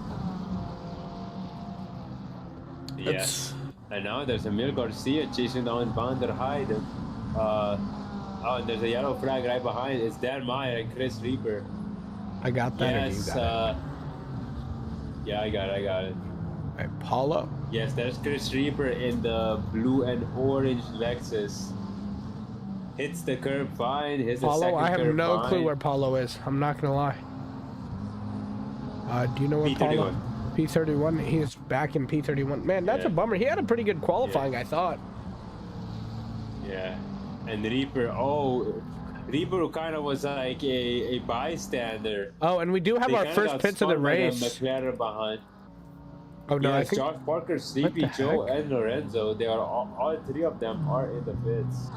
Yes. And now there's Emil Garcia chasing down Van der Heijden. And there's a yellow flag right behind. It's Dan Meyer and Chris Reaper. I got that. Yes. Or you got Yeah, I got it. it? All right, Paulo. Yes, there's Chris Reaper in the blue and orange Lexus. Hits the curb fine. Hits the Paulo, second I have curb no fine. clue where Paulo is. I'm not gonna lie. Do you know where Paulo? P31. He's back in P31. Man, that's Yeah. a bummer. He had a pretty good qualifying, I thought. Yeah. And Reaper, Reaper who kind of was like a bystander. Oh, and we do have They our kinda first got pits of the spun by race. McLaren behind. Oh no, I Yes, think. Josh Parker, Sleepy the Joe, heck? and Lorenzo. They are all 3 of them are in the pits.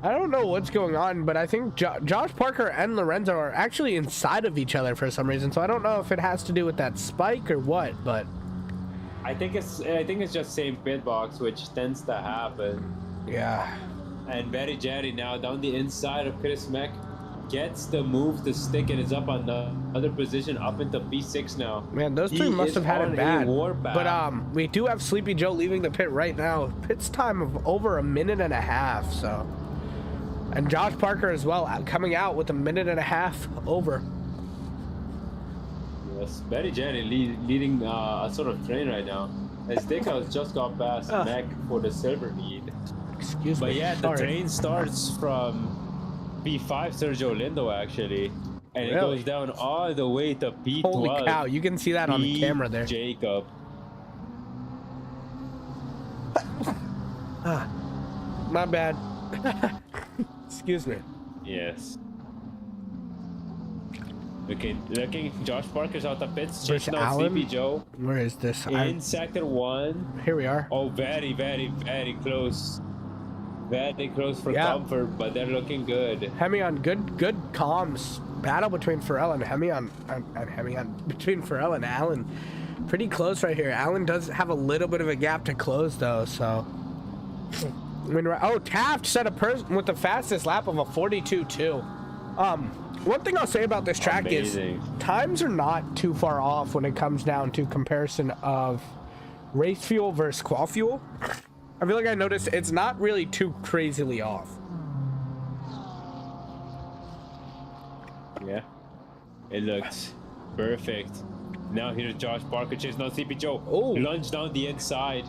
I don't know what's going on, but I think Josh Parker and Lorenzo are actually inside of each other for some reason. So I don't know if it has to do with that spike or what, but I think it's just same pit box, which tends to happen. yeah. And Very Jerry now down the inside of Chris Mack gets the move to stick and is up on the other position up into P6 now. Man, those two He must is have had on it a bad. warpath. But we do have Sleepy Joe leaving the pit right now. Pit's time of over a minute and a half, so. And Josh Parker as well, coming out with a minute and a half over. Yes, Very Jerry leading a sort of train right now. As Dickhouse just got past Mac for the silver lead. Excuse me. But yeah, the sorry. train starts from P5 Sergio Lindo actually. And it Really? goes down all the way to P12. Holy cow, you can see that on the camera there. Jacob. My bad. Excuse me. Yes. Looking, Josh Parker's out the pits, Where's chasing out Alan? Sleepy Joe Where is this? in sector 1. Here we are. Oh, very, very, very close. Very close for Yeah. comfort, but they're looking good. Hemion, good comms. Battle between Pharrell and Hemion. Between Pharrell and Allen. Pretty close right here. Allen does have a little bit of a gap to close, though, so. I mean, oh, Taft set a person with the fastest lap of a 42.2. One thing I'll say about this track Amazing. is times are not too far off when it comes down to comparison of race fuel versus qual fuel. I feel like I noticed it's not really too crazily off. Yeah. It looks perfect. Now here's Josh Parker chasing out Sleepy Joe. Oh. Lunge down the inside.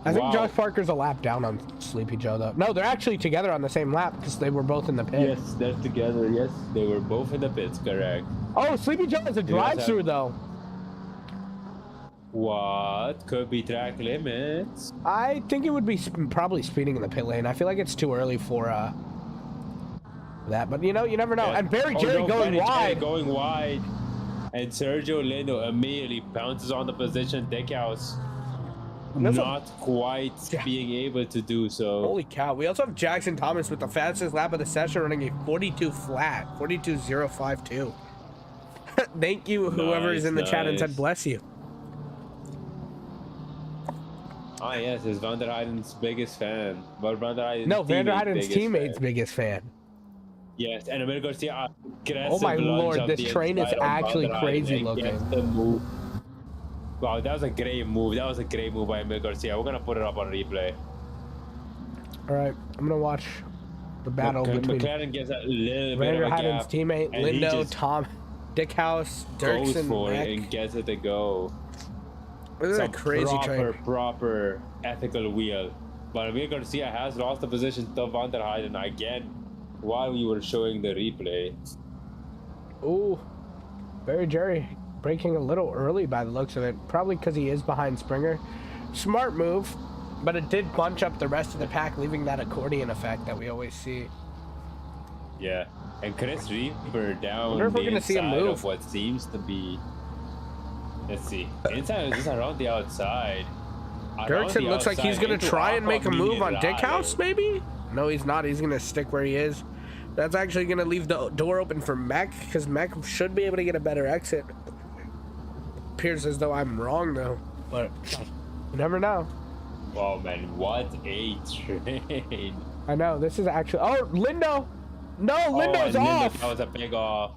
I think Wow. Josh Parker's a lap down on Sleepy Joe, though. No, they're actually together on the same lap because they were both in the pit. Yes, they're together. Yes, they were both in the pits, correct. Oh, Sleepy Joe is a does drive-through, have- though. What? Could be track limits. I think it would be probably speeding in the pit lane. I feel like it's too early for that, but you know, you never know. Yeah. And Barry Oh, Jerry no, going Barry Jerry wide. going wide. And Sergio Lindo immediately bounces on the position. Dickhouse not quite being able to do so. Holy cow. We also have Jackson Thomas with the fastest lap of the session running a 42 flat, 42.052. Thank you, whoever is in the chat and said Nice. bless you. Ah, yes, it's Van der Heiden's biggest fan. But Van der Heiden's No, Van der teammate's Heiden's biggest teammate's fan. biggest fan. Yes, and Emil Garcia, Oh my lord, this train is actually crazy looking. The move. Wow, that was a great move. That was a great move by Emil Garcia. We're gonna put it up on replay. All right, I'm gonna watch the battle between McLaren gets a little bit Van of der a Heiden's gap, teammate, and he Lindo, just Tom, Dickhouse, goes Dirksen, for Mack. it and gets it to go. This is a Some crazy train. proper ethical wheel. But Emil Garcia has lost the position to Van der Heiden again while we were showing the replay. Ooh, Barry Jerry braking a little early by the looks of it. Probably because he is behind Springer. Smart move, but it did bunch up the rest of the pack, leaving that accordion effect that we always see. Yeah, and Chris Reaper down Wonder if we're the gonna see him inside move. of what seems to be. Let's see. Inside is just around the outside. Around Dirksen the looks like he's outside gonna into try and make a move on Aqua Dickhouse, maybe? No, he's not. He's gonna stick where he is. That's actually gonna leave the door open for Mech, because Mech should be able to get a better exit. Appears as though I'm wrong though, but you never know. Wow, man, what a train! I know this is actually. Oh, Lindo! No, Lindo's and off. That was a big off.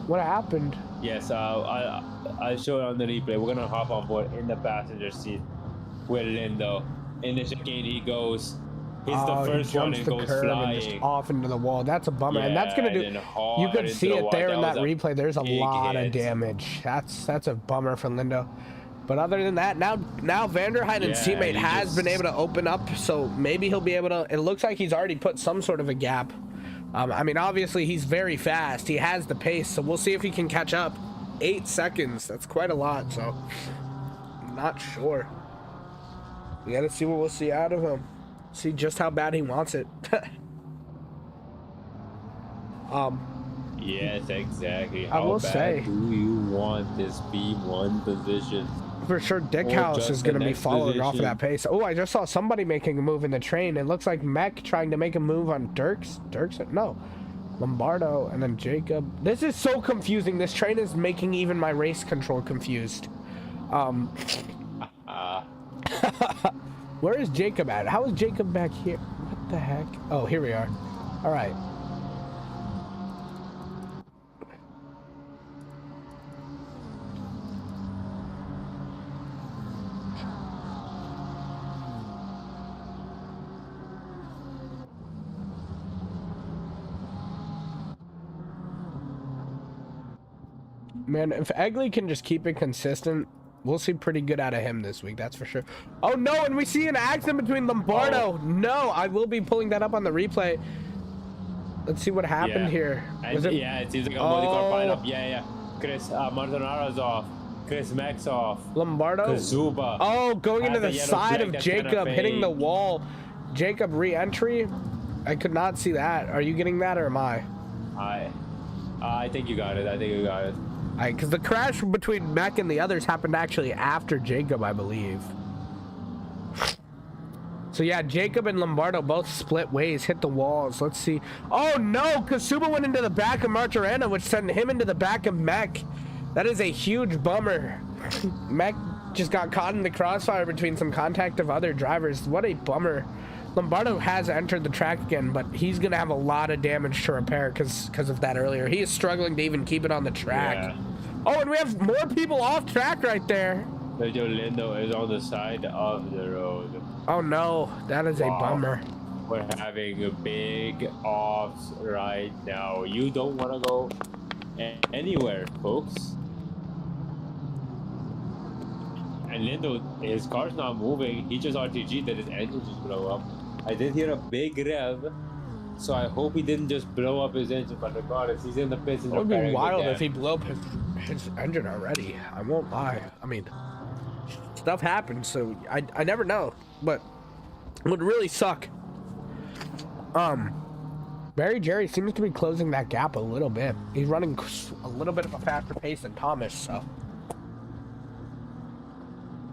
What happened? Yes, I'll show it on the replay. We're gonna hop on board in the passenger seat with Lindo. In the chicane he goes. He's the first one and goes and just flying. off into the wall. That's a bummer, and that's gonna do. and then hard You could into see the it wall. there in that was a replay. There's a big lot of hit. damage. That's a bummer for Lindo. But other than that, now Van der Heiden's Yeah, teammate he has just- been able to open up, so maybe he'll be able to. It looks like he's already put some sort of a gap. I mean, obviously he's very fast. He has the pace, so we'll see if he can catch up. 8 seconds. That's quite a lot. So, not sure. We gotta see what we'll see out of him. See just how bad he wants it. Yes, exactly. I How will bad say- do you want this B1 position? for sure Dickhouse is going to be following off of that pace. Oh, I just saw somebody making a move in the train. It looks like Mech trying to make a move on Dirks. No. Lombardo and then Jacob. This is so confusing. This train is making even my race control confused. Where is Jacob at? How is Jacob back here? What the heck? Oh, here we are. All right. Man, if Egley can just keep it consistent, we'll see pretty good out of him this week, that's for sure. Oh no, and we see an accident between Lombardo. No, I will be pulling that up on the replay. Let's see what happened here. Yeah, it seems like a multi-car pileup. Yeah. Chris Martinaro's off. Chris Max off. Lombardo? Kazuba. Oh, going into the side of Jacob, hitting the wall. Jacob re-entry? I could not see that. Are you getting that or am I? I think you got it. Because the crash between Mech and the others happened actually after Jacob, I believe. So yeah, Jacob and Lombardo both split ways, hit the walls. Let's see. Oh no, Kasuba went into the back of Martorena, which sent him into the back of Mech. That is a huge bummer. Mech just got caught in the crossfire between some contact of other drivers. What a bummer. Lombardo has entered the track again, but he's going to have a lot of damage to repair because of that earlier. He is struggling to even keep it on the track. Yeah. Oh, and we have more people off track right there. Lindo is on the side of the road. Oh no, that is a bummer. We're having a big offs right now. You don't want to go anywhere, folks. And Lindo, his car's not moving. He just RTG'd that his engine just blew up. I did hear a big rev, so I hope he didn't just blow up his engine. But regardless, he's in the pits. It would be wild if he blew up his engine already. I won't lie. I mean, stuff happens, so I never know. But it would really suck. Barry Jerry seems to be closing that gap a little bit. He's running a little bit of a faster pace than Thomas, so.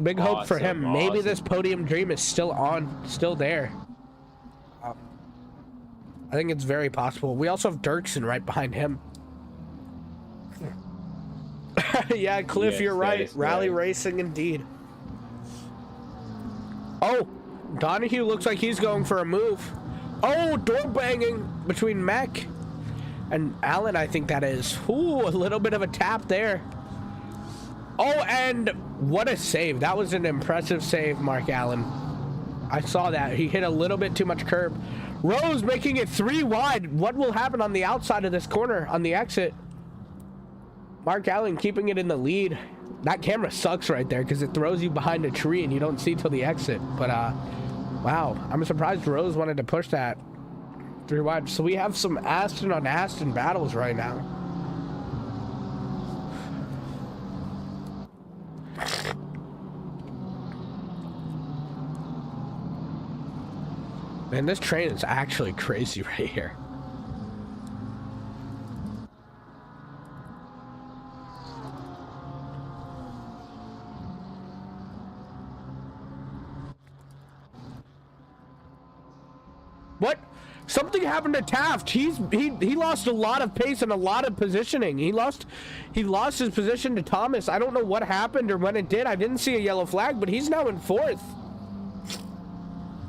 Big hope for him. Maybe this podium dream is still there. I think it's very possible. We also have Dirksen right behind him. Yeah, Cliff, yes, you're right. Rally racing indeed. Oh, Donahue looks like he's going for a move. Oh, door banging between Mech and Allen, I think that is. Ooh, a little bit of a tap there. Oh, and what a save. That was an impressive save, Mark Allen. I saw that. He hit a little bit too much curb. Rose making it 3 wide. What will happen on the outside of this corner on the exit? Mark Allen keeping it in the lead. That camera sucks right there because it throws you behind a tree and you don't see till the exit. But, wow. I'm surprised Rose wanted to push that 3 wide. So we have some Aston on Aston battles right now. Man, this train is actually crazy right here. What? Something happened to Taft. He lost a lot of pace and a lot of positioning. He lost his position to Thomas. I don't know what happened or when it did. I didn't see a yellow flag, but he's now in 4th.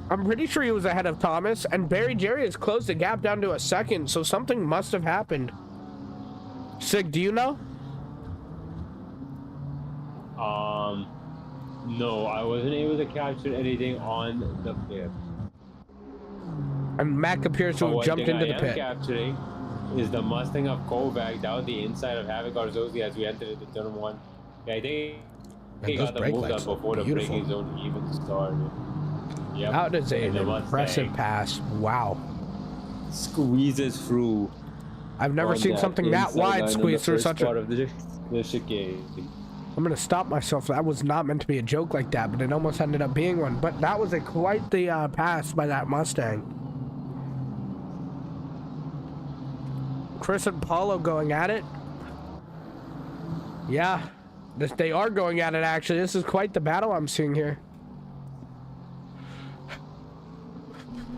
I'm pretty sure he was ahead of Thomas, and Barry Jerry has closed the gap down to a 2nd, so something must have happened. Sig, do you know? No, I wasn't able to capture anything on the pit. And Mac appears to have jumped into the pit. What I am capturing is the Mustang of Kovac down the inside of Havoc Arzozi as we entered into turn 1. Yeah, I think he got the move done before the braking zone even started. Yep. That is an impressive pass. Wow. Squeezes through. I've never seen something that wide squeeze through such a... the chicane. I'm going to stop myself. That was not meant to be a joke like that, but it almost ended up being one. But that was quite the pass by that Mustang. Chris and Paulo going at it. Yeah. They are going at it, actually. This is quite the battle I'm seeing here.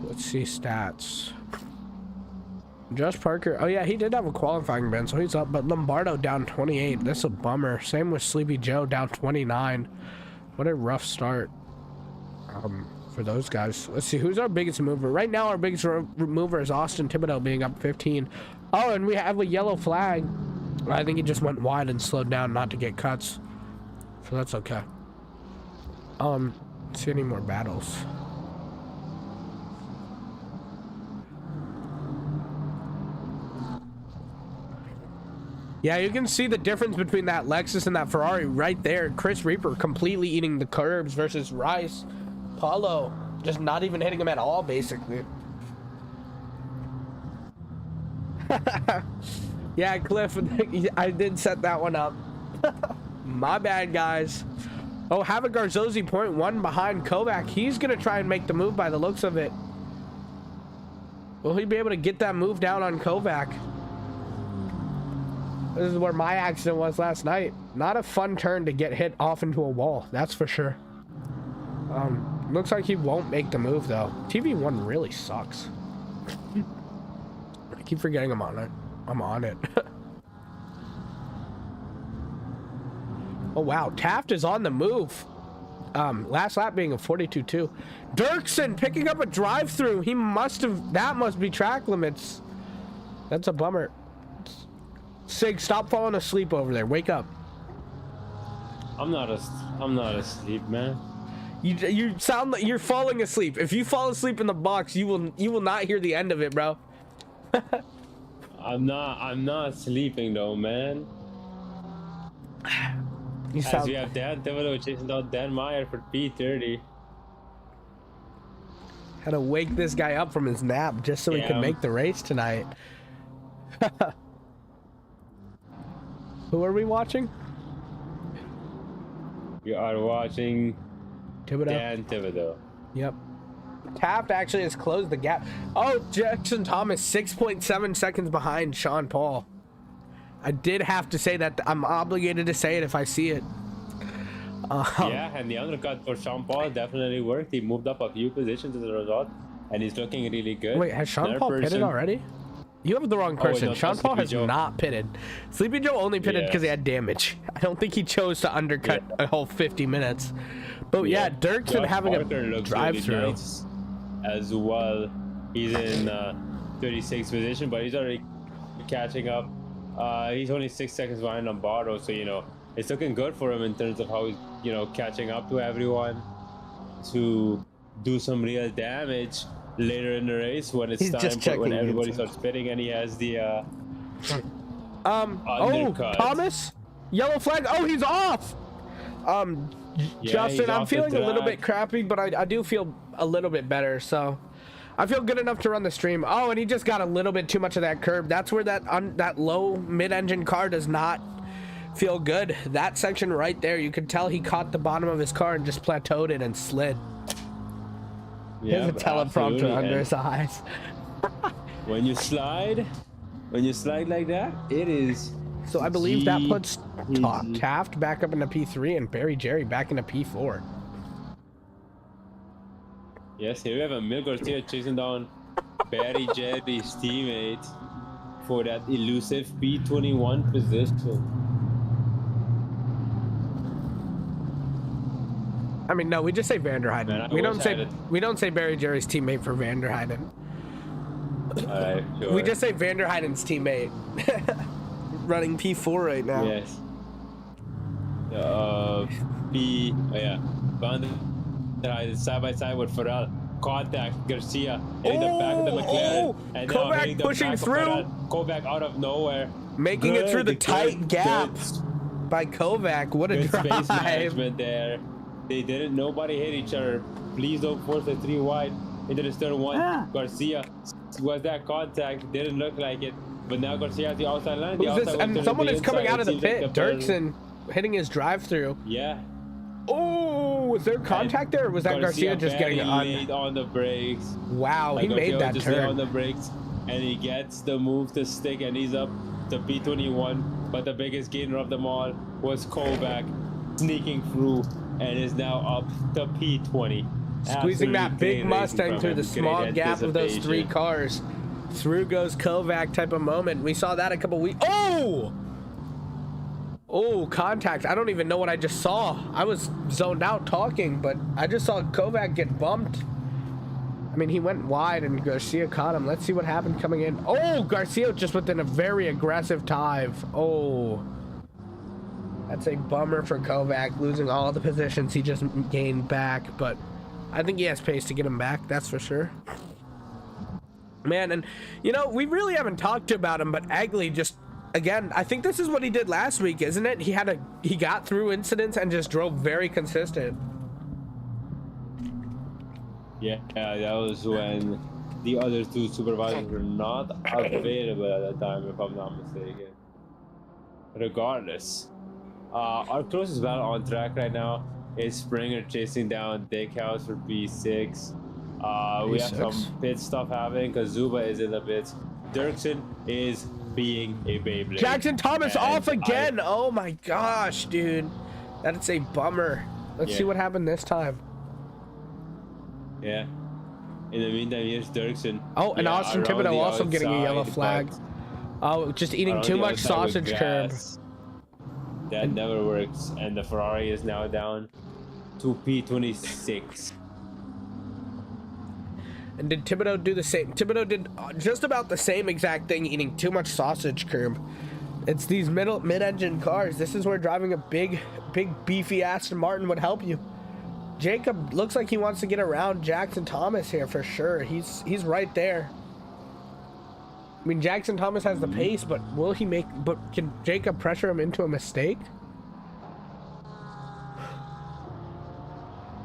Let's see stats. Josh Parker. Oh, yeah, he did have a qualifying ban, so he's up. But Lombardo down 28. That's a bummer. Same with Sleepy Joe down 29. What a rough start for those guys. Let's see, who's our biggest mover? Right now, our biggest mover is Austin Thibodeau being up 15. Oh, and we have a yellow flag. I think he just went wide and slowed down not to get cuts. So that's okay. Let's see any more battles. Yeah, you can see the difference between that Lexus and that Ferrari right there. Chris Reaper completely eating the curbs versus Rice. Paulo just not even hitting him at all, basically. Yeah, Cliff, I did set that one up. My bad, guys. Oh, Havoc Garzozi 0.1 behind Kovac. He's going to try and make the move by the looks of it. Will he be able to get that move down on Kovac? This is where my accident was last night. Not a fun turn to get hit off into a wall, that's for sure. Looks like he won't make the move, though. TV1 really sucks. I keep forgetting I'm on it. I'm on it. Oh, wow. Taft is on the move. Last lap being a 42.2. Dirksen picking up a drive-through. He must have... That must be track limits. That's a bummer. Sig, stop falling asleep over there. Wake up. I'm not asleep, man. You sound like you're falling asleep. If you fall asleep in the box, you will not hear the end of it, bro. I'm not sleeping though, man. As we have Dan Thibodeau chasing down Dan Meyer for P30. Had to wake this guy up from his nap just so he could make the race tonight. Who are we watching? We are watching Thibodeau. Dan Thibodeau. Yep. Taft actually has closed the gap. Oh, Jackson Thomas 6.7 seconds behind Sean Paul. I did have to say that. I'm obligated to say it if I see it. Yeah, and the undercut for Sean Paul definitely worked. He moved up a few positions as a result, and he's looking really good. Wait, has Sean Paul pitted already? You have the wrong person. No, Sean Paul has not pitted. Sleepy Joe only pitted because he had damage. I don't think he chose to undercut a whole 50 minutes. But yeah, Dirksen having a drive-through. Really nice as well. He's in 36th position, but he's already catching up. He's only 6 seconds behind Lombardo, so you know it's looking good for him in terms of how he's catching up to everyone to do some real damage later in the race when it's time, when everybody starts pitting and he has the undercut. Thomas, yellow flag. Oh, he's off. Justin, I'm feeling a little bit crappy, but I do feel a little bit better, so I feel good enough to run the stream. Oh, and he just got a little bit too much of that curb. That's where that low mid-engine car does not feel good. That section right there, you could tell he caught the bottom of his car and just plateaued it and slid. Yeah, there's a teleprompter under his eyes. when you slide like that, it is. So I believe that puts Taft back up into P3 and Barry Jerry back into P4. Yes, here we have a Mil Garcia chasing down Barry Jerry's teammate for that elusive P21 position. I mean, no, we just say Vanderheiden. We don't say Barry Jerry's teammate for Vanderheiden. Alright, sure. We just say Vanderheiden's teammate. Running P4 right now. Yes. Vanderheiden side by side with Farrell. Contact Garcia hitting the back of the McLaren. And Kovac pushing through. Kovac out of nowhere. Making it through the tight gap by Kovac. What a drive. Space management there. They didn't. Nobody hit each other. Please don't force a 3 wide into the turn one. Garcia was that contact. Didn't look like it. But now Garcia has the outside line. And someone is coming out of the pit. Dirksen hitting his drive-through. Yeah. Oh, was there contact there, or was that Garcia just getting on the brakes? Wow, he made that turn. On the brakes. and he gets the move to stick, and he's up to P21. But the biggest gainer of them all was Kovac, sneaking through, and is now up to P20. Squeezing that big Mustang through the small gap of those 3 anticipation. cars. Through goes Kovac type of moment. We saw that a couple weeks. Oh! Oh, contact. I don't even know what I just saw. I was zoned out talking, but I just saw Kovac get bumped. I mean, he went wide and Garcia caught him. Let's see what happened coming in. Oh, Garcia just within a very aggressive dive. Oh. That's a bummer for Kovac, losing all the positions he just gained back, but I think he has pace to get him back, that's for sure. Man, and you know, we really haven't talked about him, but Egley just, again, I think this is what he did last week, isn't it? He got through incidents and just drove very consistent. Yeah, that was when the other 2 supervisors were not available at that time, if I'm not mistaken. Regardless, our closest battle on track right now is Springer chasing down Dickhouse for P6. We have some pit stuff happening because Zuba is in the pits. Dirksen is being a Beyblade. Jackson Thomas off again. Oh my gosh, dude. That's a bummer. Let's see what happened this time. Yeah. In the meantime, here's Dirksen. Oh, and Austin Thibodeau also getting a yellow flag. Oh, just eating too much sausage curb. That never works. And the Ferrari is now down to P26. And did Thibodeau do the same? Thibodeau did just about the same exact thing, eating too much sausage curb. It's these mid-engine cars. This is where driving a big beefy Aston Martin would help you. Jacob looks like he wants to get around Jackson Thomas here for sure. He's right there. I mean, Jackson Thomas has the pace, but will he make? But can Jacob pressure him into a mistake?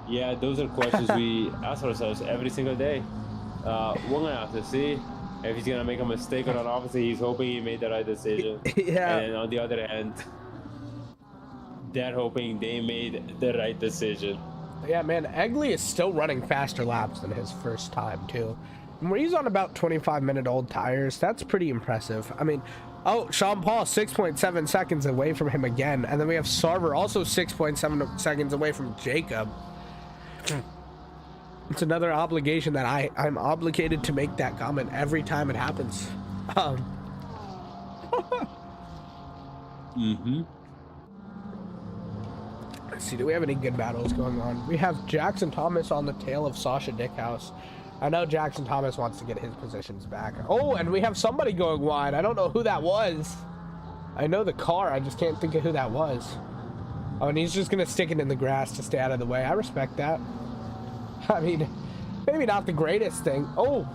Yeah, those are questions we ask ourselves every single day. We're gonna have to see if he's gonna make a mistake or not. Obviously, he's hoping he made the right decision. Yeah. And on the other hand, they're hoping they made the right decision. Yeah, man, Egley is still running faster laps than his first time too. And he's on about 25-minute-old tires. That's pretty impressive. I mean, oh, Sean Paul 6.7 seconds away from him again, and then we have Sarver also 6.7 seconds away from Jacob. It's another obligation that I'm obligated to make that comment every time it happens. Let's see, do we have any good battles going on? We have Jackson Thomas on the tail of Sasha Dickhouse. I know Jackson Thomas wants to get his positions back. Oh, and we have somebody going wide. I don't know who that was. I know the car, I just can't think of who that was. Oh, and he's just gonna stick it in the grass to stay out of the way. I respect that. I mean, maybe not the greatest thing. Oh,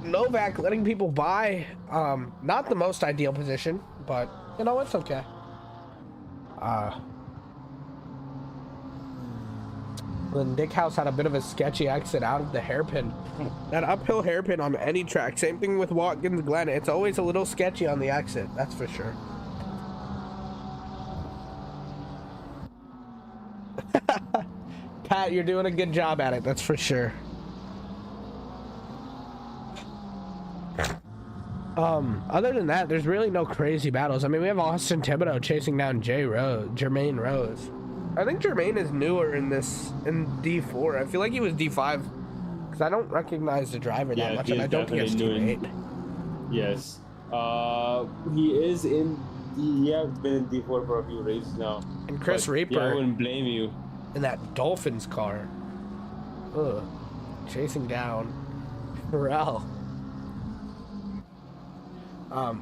Novak letting people by. Not the most ideal position, but you know, it's okay. Then Dickhouse had a bit of a sketchy exit out of the hairpin. That uphill hairpin on any track, same thing with Watkins Glen. It's always a little sketchy on the exit, that's for sure. Pat, you're doing a good job at it, that's for sure. Other than that, there's really no crazy battles. I mean, we have Austin Thibodeau chasing down Jermaine Rose. I think Jermaine is newer in D4. I feel like he was D5 because I don't recognize the driver that much, and I don't think it's Team 8. Yes, he is in. He has been in D4 for a few races now. And Chris Reaper. Yeah, I wouldn't blame you. In that Dolphins car. Ugh. Chasing down Pharrell.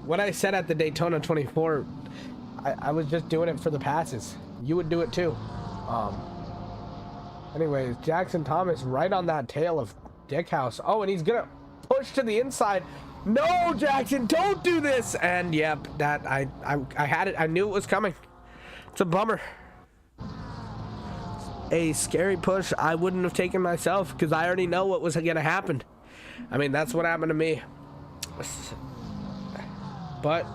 What I said at the Daytona 24, I was just doing it for the passes. You would do it too. Anyways, Jackson Thomas right on that tail of Dickhouse. Oh, and he's gonna push to the inside. No, Jackson, don't do this. And yep, that I had it. I knew it was coming. It's a bummer. A scary push I wouldn't have taken myself because I already know what was gonna happen. I mean, that's what happened to me. But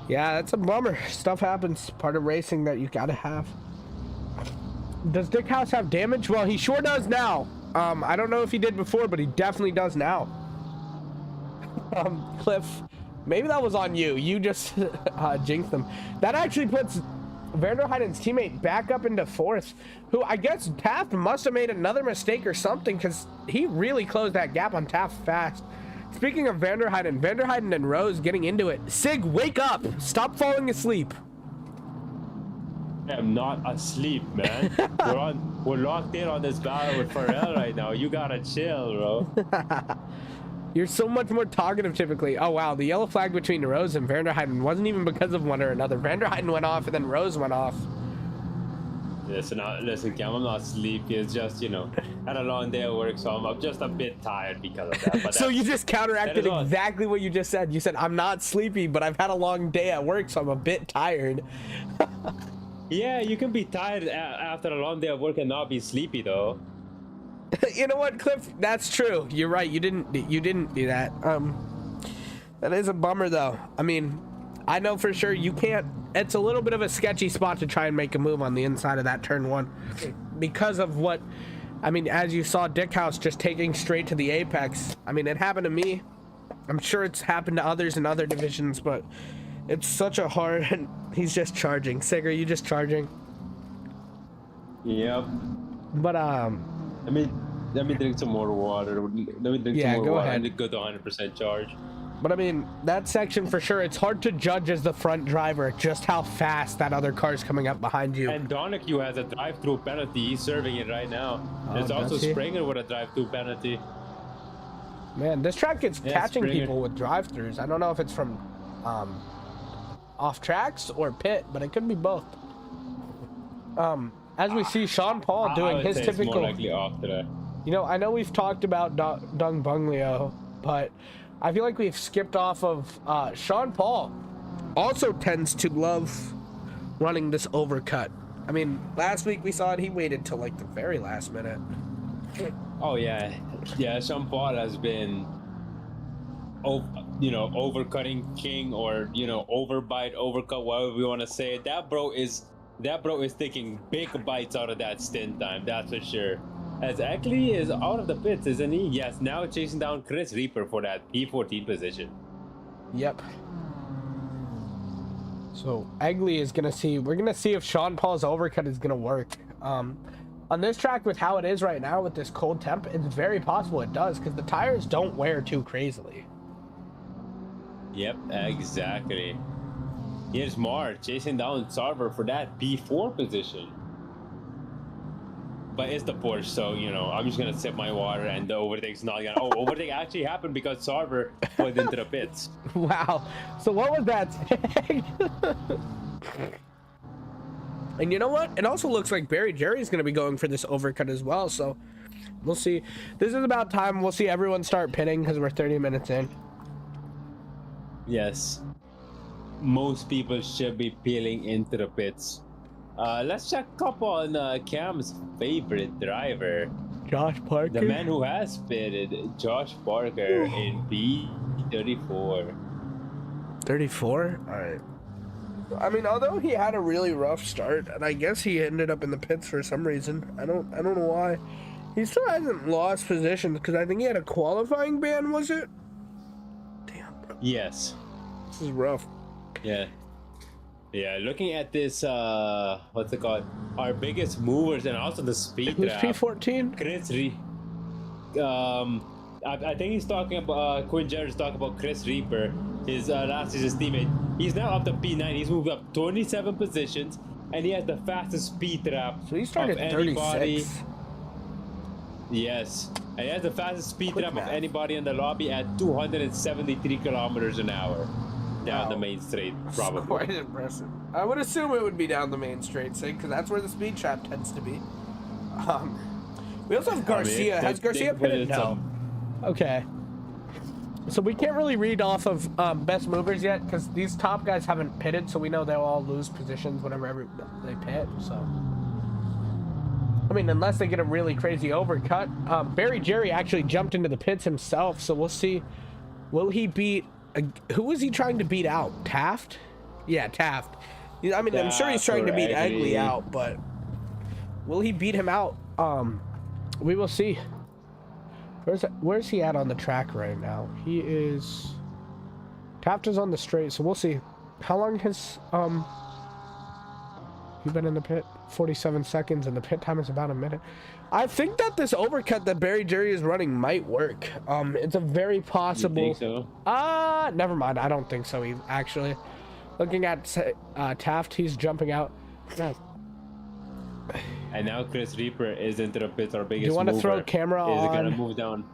yeah, that's a bummer. Stuff happens. Part of racing that you gotta have. Does Dickhouse have damage? Well, he sure does now. I don't know if he did before, but he definitely does now. Cliff, maybe that was on you. You just jinxed them. That actually puts Vanderheiden's teammate back up into 4th, who I guess Taft must have made another mistake or something, because he really closed that gap on Taft fast. Speaking of Vanderheiden and Rose getting into it. Sig, wake up! Stop falling asleep. I'm not asleep, man. We're locked in on this battle with Pharrell right now. You gotta chill, bro. You're so much more talkative typically. Oh wow, the yellow flag between Rose and Vanderheiden wasn't even because of one or another. Vanderheiden went off and then Rose went off. Listen, Cam, I'm not sleepy. It's just, you know, had a long day at work, so I'm just a bit tired because of that. But so you just counteracted exactly what you just said. You said, I'm not sleepy, but I've had a long day at work, so I'm a bit tired. Yeah, you can be tired after a long day of work and not be sleepy, though. You know what, Cliff? That's true. You're right. You didn't do that. That is a bummer, though. I mean, I know for sure you can't. It's a little bit of a sketchy spot to try and make a move on the inside of that turn 1 because of what. I mean, as you saw, Dickhouse just taking straight to the apex. I mean, it happened to me. I'm sure it's happened to others in other divisions, but it's such a hard. And he's just charging. Sig, are you just charging? Yep. But Let me drink some more water. Let me drink some more go water ahead. and go to 100% charge. But I mean, that section for sure, it's hard to judge as the front driver just how fast that other car is coming up behind you. And Donahue has a drive-through penalty. He's serving it right now. There's also Springer with a drive-through penalty. Man, this track gets catching Springer. people with drive-throughs. I don't know if it's from off tracks or pit, but it could be both. As we see Sean Paul doing his typical. It's more likely off today. You know, I know we've talked about Dung Bunglio, but I feel like we've skipped off of Sean Paul. Also tends to love running this overcut. I mean, last week we saw it. He waited till like the very last minute. Oh yeah, Sean Paul has been, overcutting king, or overbite, overcut, whatever we want to say. That bro is taking big bites out of that stint time. That's for sure. As Eckley is out of the pits, isn't he? Yes, now chasing down Chris Reaper for that P14 position. Yep. So Eckley is gonna see. We're gonna see if Sean Paul's overcut is gonna work. On this track, with how it is right now, with this cold temp, it's very possible it does, because the tires don't wear too crazily. Yep, exactly. Here's Mar chasing down Sarver for that P4 position. But it's the Porsche, so, I'm just going to sip my water, and the overtake's not going to... Oh, overtake actually happened because Sarver went into the pits. Wow. So what was that? And you know what? It also looks like Barry Jerry's going to be going for this overcut as well, so we'll see. This is about time. We'll see everyone start pitting because we're 30 minutes in. Yes. Most people should be peeling into the pits. Let's check up on Cam's favorite driver. Josh Parker. The man who has pitted, Josh Parker, in B34. 34? Alright. I mean, although he had a really rough start, and I guess he ended up in the pits for some reason. I don't know why. He still hasn't lost position, because I think he had a qualifying ban, was it? Damn, bro. Yes. This is rough. Yeah. Yeah, looking at this, what's it called? Our biggest movers, and also the speed Who's trap. P14? Chris I think he's talking about, Quinn Jarrett's talking about Chris Reaper, his last season's teammate. He's now up to P9. He's moved up 27 positions, and he has the fastest speed trap So he started of anybody. 36. Yes, and he has the fastest speed trap of anybody in the lobby at 273 kilometers an hour. Down the main straight, probably. Quite impressive. I would assume it would be down the main straight, because that's where the speed trap tends to be. We also have Garcia. Has Garcia pitted? No. Okay. So we can't really read off of best movers yet, because these top guys haven't pitted, so we know they'll all lose positions whenever they pit. So, I mean, unless they get a really crazy overcut. Barry Jerry actually jumped into the pits himself, so we'll see. Will he beat? Who was he trying to beat out? Taft? Yeah, Taft. I mean, I'm sure he's trying to beat Eckley out, but will he beat him out? We will see. Where's he at on the track right now? He is Taft is on the straight, so we'll see. How long has you been in the pit? 47 seconds, and the pit time is about a minute. I think that this overcut that Barry Jerry is running might work. It's a very possible. You think so? Never mind. I don't think so. Actually, looking at Taft, he's jumping out. And now Chris Reaper is into the pits, our biggest Do you want to throw a camera is on? gonna move down.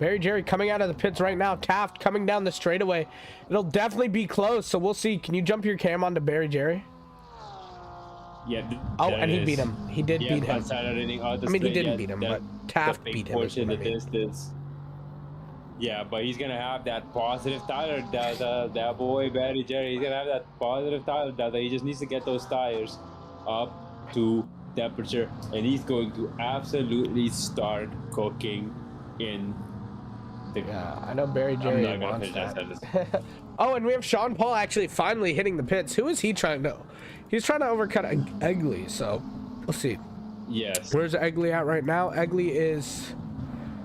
Barry Jerry coming out of the pits right now. Taft coming down the straightaway. It'll definitely be close, so we'll see. Can you jump your cam onto Barry Jerry? Yeah. Oh, and he beat him. He did beat him. I mean, he didn't beat him, but Taft beat him. In the distance. Yeah, but he's gonna have that positive tire delta. That boy Barry Jerry, he's gonna have that positive tire delta. He just needs to get those tires up to temperature, and he's going to absolutely start cooking in. Yeah, I know Barry Jerry I'm not wants gonna finish that. Oh, and we have Sean Paul actually finally hitting the pits. Who is he trying to? He's trying to overcut Egley, so we'll see. Yes. Where's Egley at right now? Egley is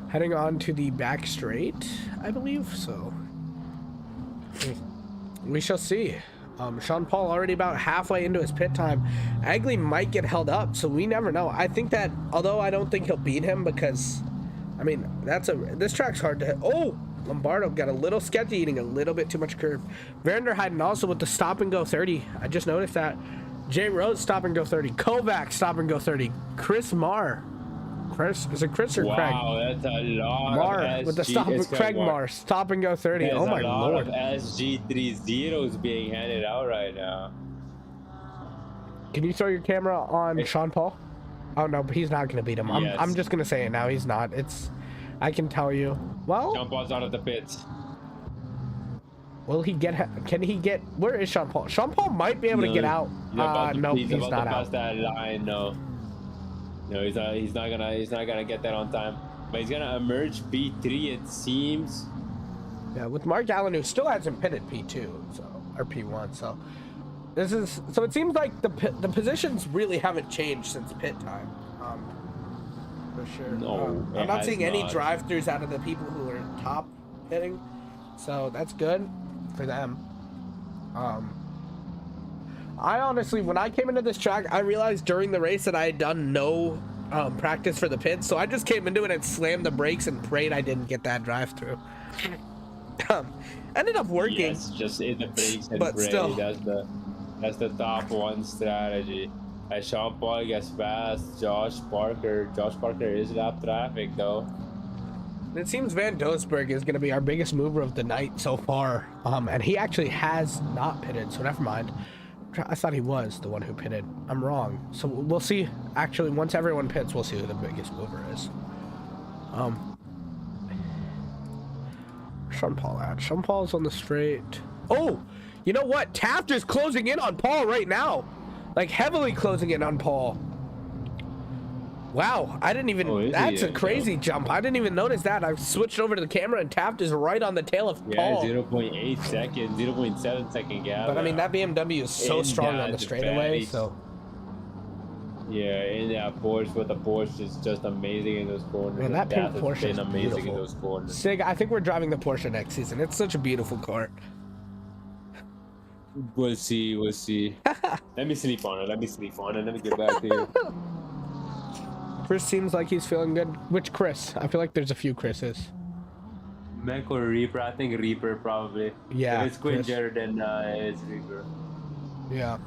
heading on to the back straight, I believe. So we shall see. Sean Paul already about halfway into his pit time. Egley might get held up, so we never know. I think that, although I don't think he'll beat him because, I mean, this track's hard to hit. Oh, Lombardo got a little sketchy, eating a little bit too much curve. Vanderheiden also with the stop and go 30. I just noticed that. Jay Rose stop and go 30. Kovac stop and go 30. Chris Marr. Is it Chris or Craig? Wow, that's a lot. Marr with the stop. Craig Marr stop and go 30. There's oh my a lot lord. of SG3 zeros being handed out right now. Can you throw your camera on Sean Paul? Oh no, but he's not gonna beat him. Yes. I'm just gonna say it now. He's not. I can tell you. Well, Sean Paul's out of the pits. will he get? Can he get? Where is Sean Paul? Sean Paul might be able to get out. No, he's about not to pass out. that line. No, he's not gonna get that on time. But he's gonna emerge P3, it seems. Yeah, with Mark Allen, who still hasn't pitted P2, or P1. So it seems like the positions really haven't changed since pit time. For sure. No, I'm not seeing any not. drive-throughs out of the people who are top hitting, so that's good for them. I honestly, when I came into this track, I realized during the race that I had done no practice for the pits, so I just came into it and slammed the brakes and prayed I didn't get that drive-through. Ended up working. Yes, just hit the brakes and But pray. still. That's the top one strategy. As Sean Paul gets past Josh Parker. Josh Parker is lap traffic though. It seems Van Doesburg is going to be our biggest mover of the night so far. And he actually has not pitted, so never mind. I thought he was the one who pitted. I'm wrong. So we'll see. Actually, once everyone pits, we'll see who the biggest mover is. Sean Paul at. Sean Paul's on the straight. Oh, you know what? Taft is closing in on Paul right now. Like heavily closing in on Paul. Wow, I didn't even. That's a crazy jump. I didn't even notice that. I switched over to the camera and Taft is right on the tail of Paul. 0.8 seconds, 0.7 second gap. But I mean, that BMW is so strong on the straightaway. So yeah, in that Porsche, with the Porsche is just amazing in those corners. Man, that pink has Porsche been is amazing beautiful. in those corners. Sig, I think we're driving the Porsche next season. It's such a beautiful car. We'll see. Let me sleep on it. Let me get back to you. Chris seems like he's feeling good. Which Chris? I feel like there's a few Chris's. Mech or Reaper? I think Reaper probably. Yeah, If it's Quinn Chris. Jared, then it's Reaper. Yeah.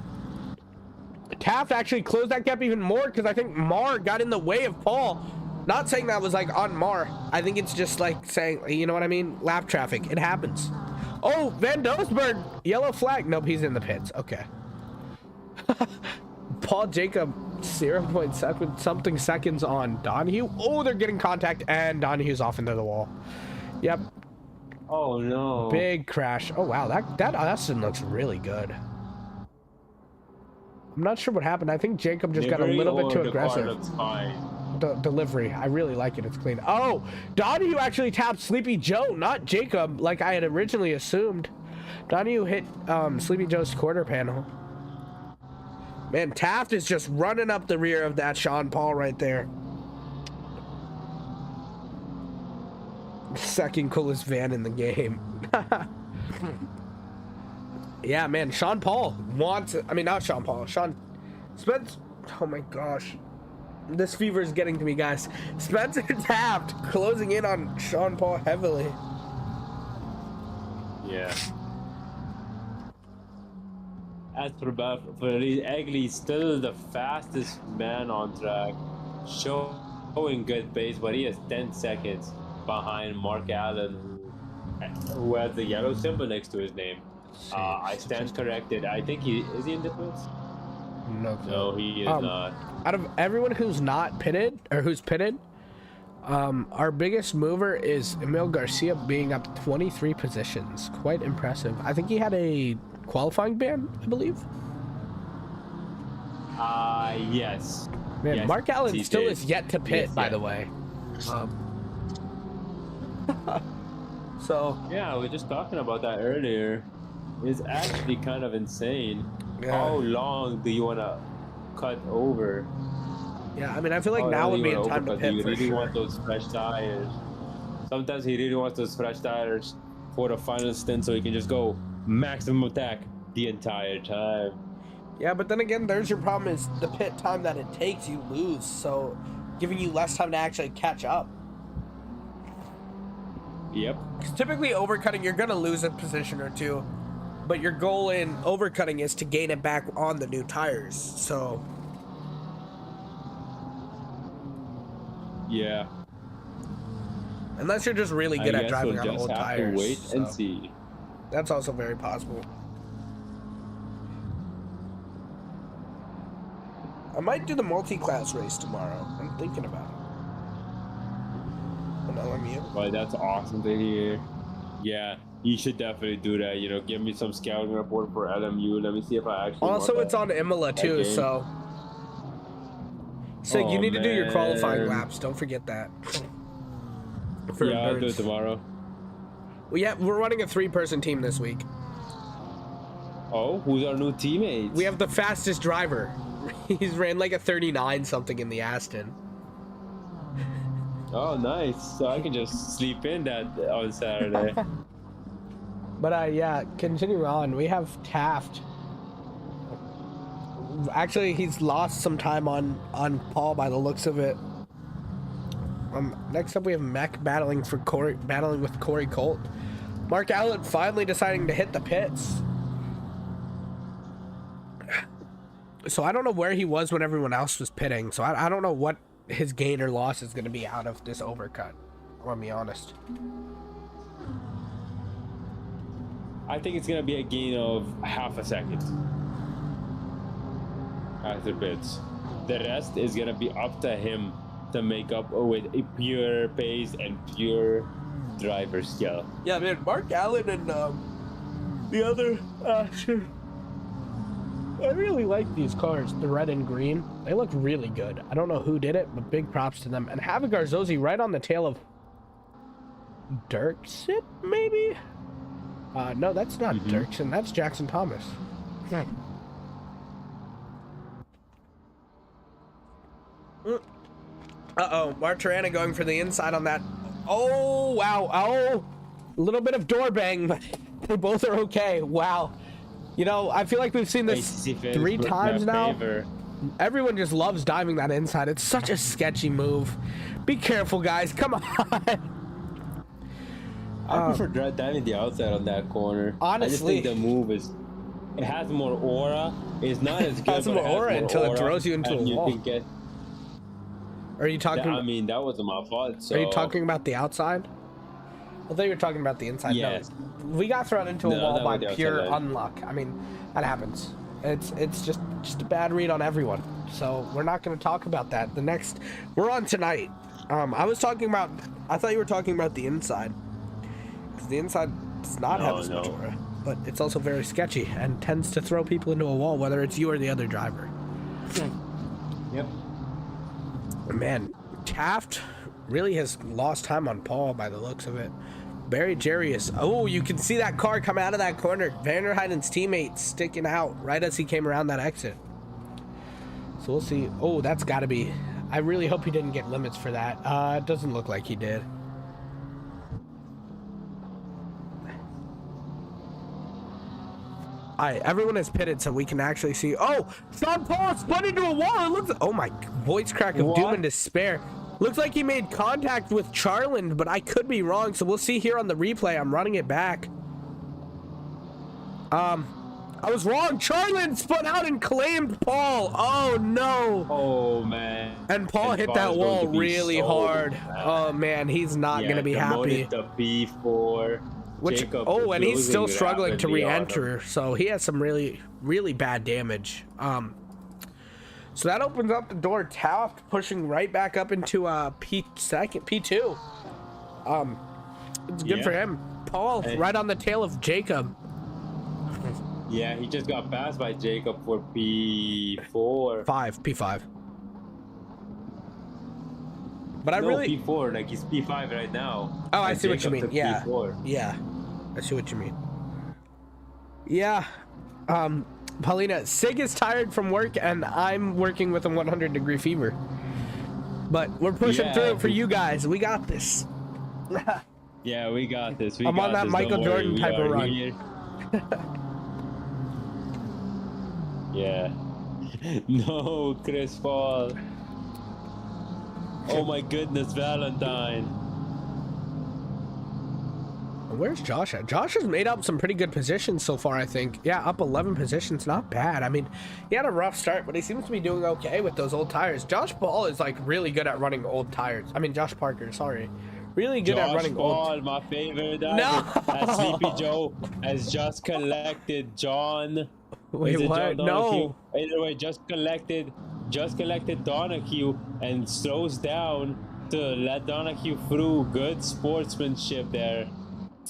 Taft actually closed that gap even more because I think Marr got in the way of Paul. Not saying that was like on Marr. I think it's just like saying, you know what I mean? Lap traffic. It happens. Oh, Van Doesburg. Yellow flag. Nope, he's in the pits. Okay. Paul Jacob, 0.7 something seconds on Donahue. Oh, they're getting contact, and Donahue's off into the wall. Yep. Oh no. Big crash. Oh wow, that Austin looks really good. I'm not sure what happened. I think Jacob just got a little bit too aggressive. The car looks fine. The delivery, I really like it. It's clean. Oh, Donahue actually tapped Sleepy Joe, not Jacob, like I had originally assumed. Donahue hit Sleepy Joe's quarter panel. Man, Taft is just running up the rear of that Sean Paul right there. Second coolest van in the game. Yeah, man, Sean Paul wants, I mean, not Sean Paul, Sean Spence. Oh my gosh, this fever is getting to me, guys. Spencer Taft closing in on Sean Paul heavily. Yeah. As for Eggley, still the fastest man on track, showing good pace, but he is 10 seconds behind Mark Allen, who has the yellow symbol next to his name. I stand corrected. I think is he in the pits? No, he is not. Out of everyone who's not pitted, or who's pitted, our biggest mover is Emil Garcia, being up 23 positions. Quite impressive. I think he had a qualifying ban, I believe. Yes. Man, yes, Mark Allen still is yet to pit, Yes, by yeah. the way. So Yeah, we were just talking about that earlier. It's actually kind of insane. Yeah. How long do you want to cut over? yeah, I mean, I feel like How now long would do be you a wanna time to overcut? Do pit you for really sure. want those fresh tires? Sometimes he really wants those fresh tires for the final stint so he can just go maximum attack the entire time. Yeah, but then again, there's your problem, is the pit time that it takes, you lose. So giving you less time to actually catch up. Yep. 'Cause typically overcutting, you're going to lose a position or two. But your goal in overcutting is to gain it back on the new tires. So Yeah. unless you're just really good I at guess driving we'll on just old have tires. to wait and so see. that's also very possible. I might do the multi-class race tomorrow. I'm thinking about it. An LMU. Well, that's awesome to hear. Yeah, you should definitely do that. You know, give me some scouting report for LMU. Let me see if I actually. Also, want it's that. on Imola too, game. so. So you Oh, need to do your qualifying man. laps. Don't forget that. For Yeah, I'll do it endurance. tomorrow. Well, yeah, we're running a 3-person team this week. Oh, who's our new teammate? We have the fastest driver. He's ran like a 39 something in the Aston. Oh, nice. So I can just sleep in that on Saturday. But yeah, continue on. We have Taft. Actually, he's lost some time on Paul by the looks of it. Next up, we have Mech battling with Corey Colt. Mark Allen finally deciding to hit the pits. So I don't know where he was when everyone else was pitting. So I don't know what his gain or loss is going to be out of this overcut. I want to be honest. I think it's gonna be a gain of half a second after bits. The rest is gonna be up to him to make up with a pure pace and pure driver skill. Yeah, man, Mark Allen and the other I really like these cars, the red and green. They look really good. I don't know who did it, but big props to them. And having Garzozi right on the tail of Dirksen, maybe? No, that's not Dirksen. That's Jackson Thomas. Uh-oh, Martirana going for the inside on that. Oh, wow. Oh, a little bit of door bang, but they both are okay. Wow. You know, I feel like we've seen this 3 times now. Everyone just loves diving that inside. It's such a sketchy move. Be careful, guys. Come on. I prefer diving the outside on that corner. Honestly. I just think the move is, it has more aura. It's not as good. Has more aura until it throws you into a wall. Can get, Are you talking? I mean, that wasn't my fault. So. Are you talking about the outside? I thought you were talking about the inside. Yes. No, we got thrown into a No, wall not by with the pure outside. unluck. I mean, that happens. It's just a bad read on everyone. So we're not going to talk about that. We're on tonight. I thought you were talking about the inside. Because the inside does not have as much aura. But it's also very sketchy and tends to throw people into a wall, whether it's you or the other driver. Yep. Man, Taft really has lost time on Paul by the looks of it. Barry Jerry is... Oh, you can see that car come out of that corner. Vanderheiden's teammate sticking out right as he came around that exit. So we'll see. Oh, that's got to be... I really hope he didn't get limits for that. It doesn't look like he did. Alright, everyone is pitted so we can actually see. Oh, Sean Paul spun into a wall. It looks. Oh my voice crack of doom and despair. Looks like he made contact with Charland, but I could be wrong. So we'll see here on the replay. I'm running it back. I was wrong. Charland spun out and claimed Paul. Oh no. Oh man. And Paul hit that wall really hard. Mad. Oh man, he's not gonna be happy. The P4. Which, Jacob and he's still struggling to re-enter, so he has some really bad damage. So that opens up the door. Taft pushing right back up into P2. It's good for him. Paul right on the tail of Jacob. Yeah, he just got passed by Jacob for P4. P5. But I no, really P4, like he's P5 right now. Oh, I see what you Jacob mean. Yeah. P4. Yeah. I see what you mean. Yeah. Paulina, Sig is tired from work and I'm working with a 100-degree fever. But we're pushing through it for you guys. We got this. Yeah, we got this. I'm on that Michael Jordan type of run. Yeah. No, Chris Paul. Oh my goodness, Valentine. Where's Josh at? Josh has made up some pretty good positions so far, I think. Yeah, up 11 positions, not bad. I mean, he had a rough start, but he seems to be doing okay with those old tires. Josh Paul is like really good at running old tires. I mean, Josh Parker, sorry. Really good at running Paul, old. my favorite driver. No! As Sleepy Joe has just collected John. Wait, what? No. Either way, just collected Donahue and slows down to let Donahue through. Good sportsmanship there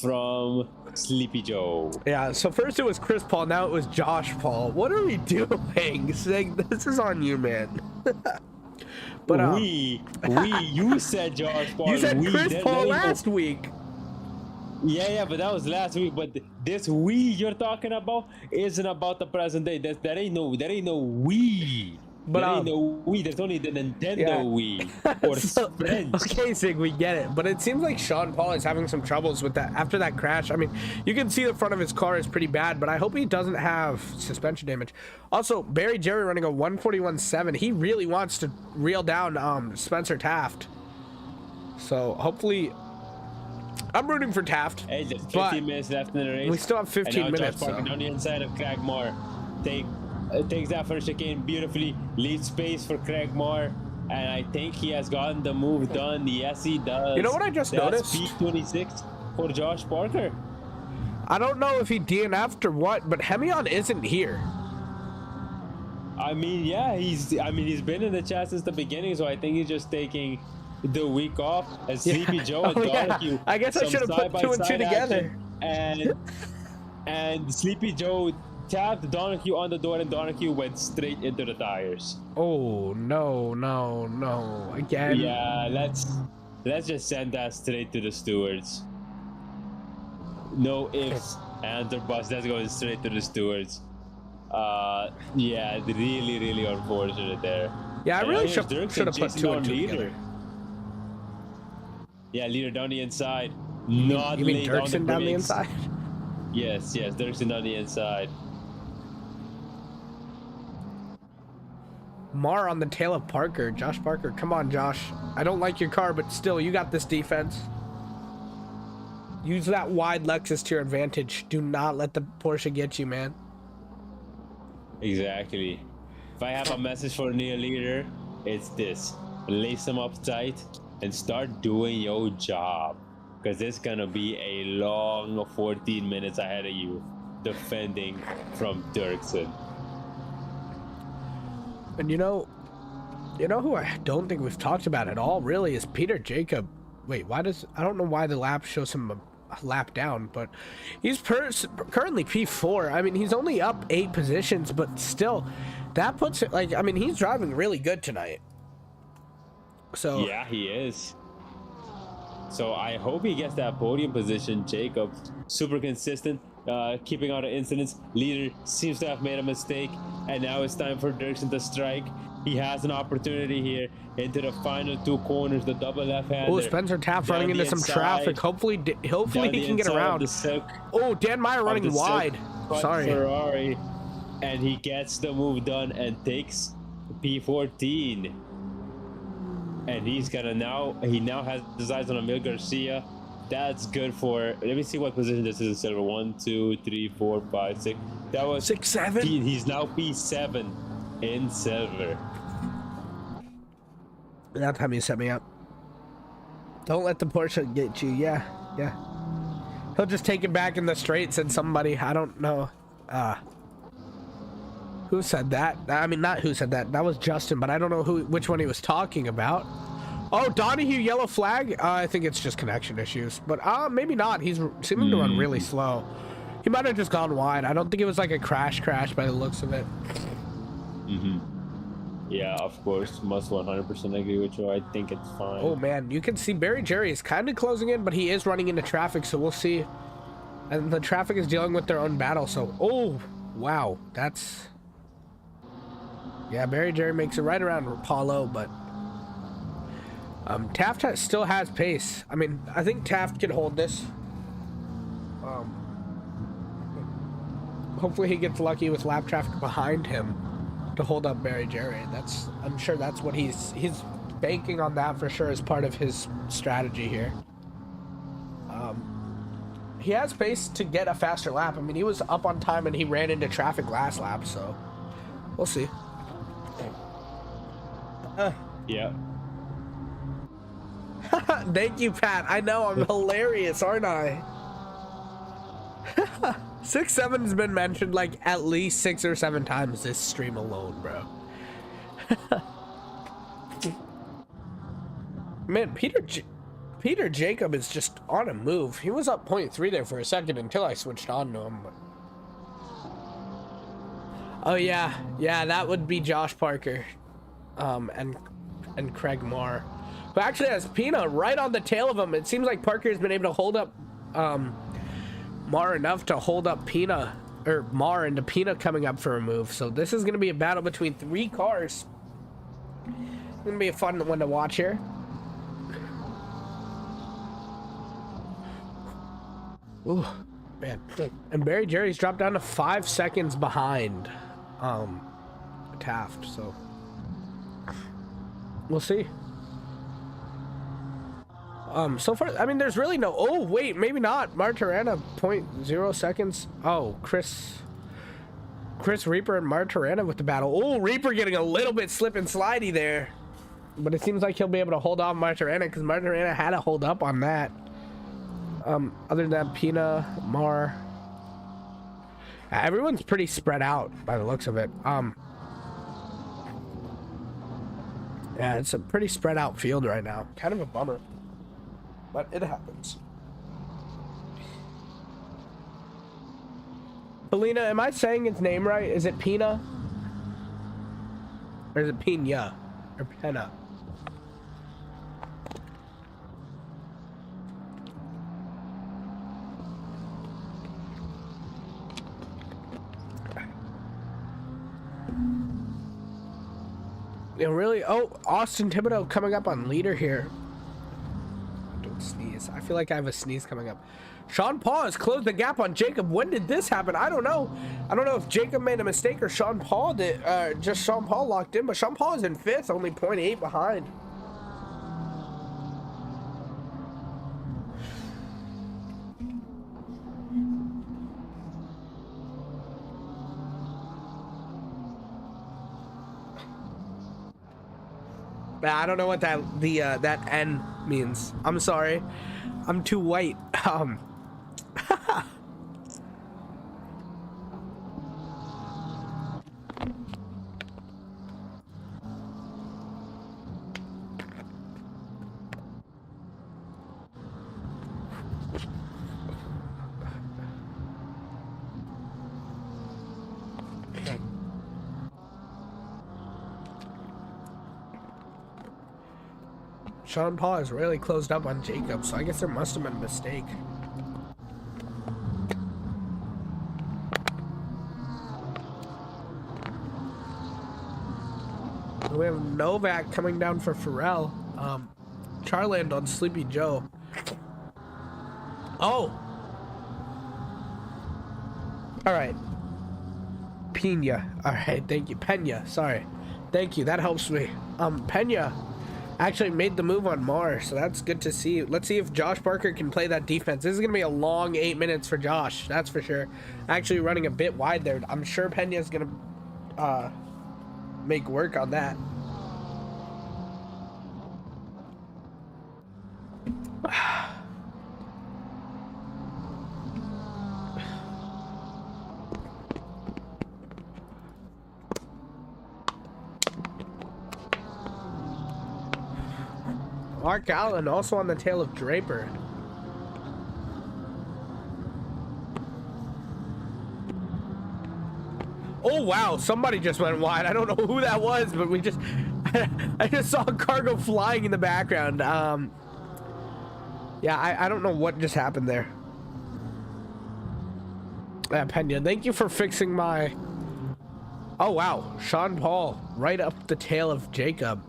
from Sleepy Joe. Yeah, so first it was Chris Paul, now it was Josh Paul. What are we doing? This is on you, man. But you said Josh Paul. You said Chris Paul last week. Yeah, but that was last week. But this you're talking about isn't about the present day. There ain't no we. But there ain't no Wii. There's only the Nintendo Wii or French. Okay, Sig, we get it. But it seems like Sean Paul is having some troubles with that after that crash. I mean, you can see the front of his car is pretty bad, but I hope he doesn't have suspension damage. Also, Barry Jerry running a 141.7. He really wants to reel down Spencer Taft. So hopefully, I'm rooting for Taft. Hey, just 15 minutes left in the race. We still have 15 minutes. Josh Parker on the inside of Craig Moore. Takes that first chicane beautifully, leaves space for Craig Moore, and I think he has gotten the move done. Yes, he does. You know what I just noticed? P26 for Josh Parker. I don't know if he DNF'd or what, but Hemion isn't here. I mean, yeah, he's been in the chat since the beginning, so I think he's just taking the week off. As Sleepy Joe and Donahue. I guess I should have put 2 and 2 together. And Sleepy Joe tapped Donahue on the door, and Donahue went straight into the tires. Oh no again. Yeah, let's just send that straight to the stewards. No ifs, ands, or buts. That's going straight to the stewards. Yeah, really unfortunate there. Yeah, I really should have put 2 and 2 together. Yeah, leader down the inside. You mean Dirksen down the inside? Yes, Dirksen down the inside. Mar on the tail of Parker. Josh Parker, come on, Josh. I don't like your car, but still, you got this defense. Use that wide Lexus to your advantage. Do not let the Porsche get you, man. Exactly. If I have a message for a new leader, it's this. Lace them up tight and start doing your job. Because it's going to be a long 14 minutes ahead of you defending from Dirksen. And you know who I don't think we've talked about at all really is Peter Jacob. Wait, I don't know why the lap shows him a lap down, but he's currently P4. I mean, he's only up 8 positions, but still, that puts it like, I mean, he's driving really good tonight. So yeah, he is. So I hope he gets that podium position. Jacob, super consistent, keeping out of incidents. Leader seems to have made a mistake, and now it's time for Dirksen to strike. He has an opportunity here into the final 2 corners, the double left-hander. Oh, Spencer Taft running into some traffic. Hopefully he can get around. Oh, Dan Meyer running wide. front Sorry. Ferrari, and he gets the move done and takes P14. And he's gonna he now has his eyes on Emil Garcia. That's good for, let me see what position this is in silver. 1, 2, 3, 4, 5, 6. That was 6, 7. He's now P7 in silver. That time you set me up. Don't let the Porsche get you. Yeah. He'll just take it back in the straights and somebody, I don't know. Who said that? I mean, not who said that. That was Justin, but I don't know which one he was talking about. Oh, Donahue, yellow flag? I think it's just connection issues. But maybe not. He's seeming to run really slow. He might have just gone wide. I don't think it was like a crash by the looks of it. Yeah, of course. Must 100% agree with you. I think it's fine. Oh, man. You can see Barry Jerry is kind of closing in, but he is running into traffic, so we'll see. And the traffic is dealing with their own battle, so... Oh, wow. That's... Yeah, Barry Jerry makes it right around Paulo, but... Taft still has pace. I mean, I think Taft can hold this. Hopefully he gets lucky with lap traffic behind him to hold up Barry Jerry. I'm sure that's what he's banking on that for sure as part of his strategy here. He has pace to get a faster lap. I mean, he was up on time and he ran into traffic last lap, so we'll see. Yeah. Thank you, Pat. I know I'm hilarious, aren't I? 6-7 has been mentioned like at least 6 or 7 times this stream alone, bro. Man, Peter Jacob is just on a move. He was up 0.3 there for a second until I switched on to him. Oh yeah, that would be Josh Parker, and Craig Marr. But actually has Pina right on the tail of him. It seems like Parker has been able to hold up Marr enough to hold up Pina, or Marr into Pina coming up for a move. So this is going to be a battle between 3 cars. It's going to be a fun one to watch here. Ooh, man. And Barry Jerry's dropped down to 5 seconds behind Taft, so we'll see. So far, I mean, there's really no... Oh, wait, maybe not. Martirena, 0.0 seconds. Oh, Chris Reaper and Martirena with the battle. Oh, Reaper getting a little bit slip and slidey there. But it seems like he'll be able to hold off Martirena because Martirena had to hold up on that. Other than that, Pina, Marr... everyone's pretty spread out by the looks of it. Yeah, it's a pretty spread out field right now. Kind of a bummer. But it happens. Polina, am I saying his name right? Is it Pina? Or is it Pina? Or Pena? Yeah, really? Oh, Austin Thibodeau coming up on leader here. Don't sneeze. I feel like I have a sneeze coming up. Sean Paul has closed the gap on Jacob. When did this happen? I don't know. I don't know if Jacob made a mistake or Sean Paul did. Just Sean Paul locked in, but Sean Paul is in 5th, only 0.8 behind. I don't know what that N means. I'm sorry. I'm too white. Sean Paul has really closed up on Jacob, so I guess there must have been a mistake. We have Novak coming down for Pharrell. Charland on Sleepy Joe. Oh! All right. Pena. All right, thank you. Pena, sorry. Thank you, that helps me. Pena actually made the move on Mars, so that's good to see. Let's see if Josh Parker can play that defense. This is gonna be a long 8 minutes for Josh, that's for sure. Actually running a bit wide there. I'm sure Pena's gonna make work on that. Mark Allen also on the tail of Draper. Oh wow, somebody just went wide. I don't know who that was, but we just I just saw a cargo flying in the background. Yeah, I don't know what just happened there. Pena, thank you for fixing my... Oh wow, Sean Paul right up the tail of Jacob.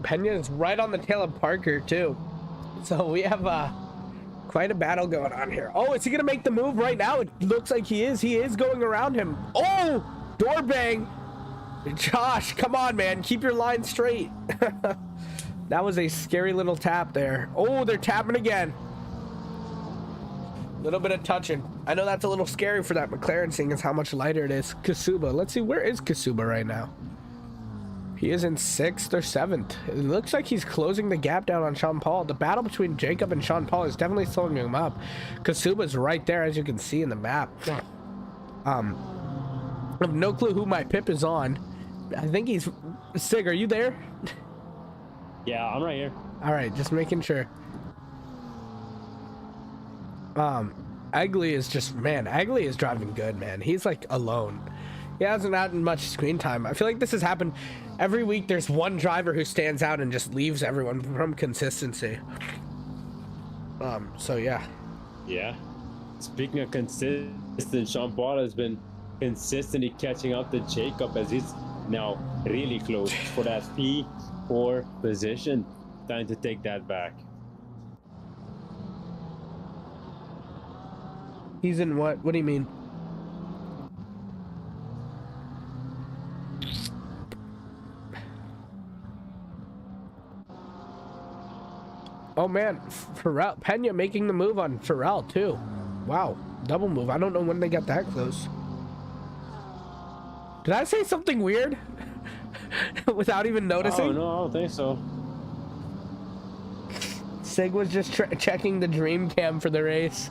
Pena is right on the tail of Parker too, so we have quite a battle going on here. Oh, is he gonna make the move right now? It looks like he is. He is going around him. Oh, door bang. Josh, come on, man, keep your line straight. That was a scary little tap there. Oh, they're tapping again. Little bit of touching. I know that's a little scary for that McLaren, seeing as how much lighter it is. Kasuba, let's see, where is Kasuba right now? He is in 6th or 7th. It looks like he's closing the gap down on Sean Paul. The battle between Jacob and Sean Paul is definitely slowing him up. Kasuba's right there, as you can see in the map. I have no clue who my pip is on. I think he's... Sig, are you there? Yeah, I'm right here. All right, just making sure. Egley is just... Man, Egley is driving good, man. He's like alone. He hasn't had much screen time. I feel like this has happened every week. There's one driver who stands out and just leaves everyone from consistency. So yeah. Yeah. Speaking of consistent, Sean Paul has been consistently catching up to Jacob as he's now really close for that P4 position. Time to take that back. He's in what? What do you mean? Oh man, Pharrell, Pena making the move on Pharrell too. Wow, double move. I don't know when they got that close. Did I say something weird? Without even noticing? Oh no, I don't think so. Sig was just checking the dream cam for the race.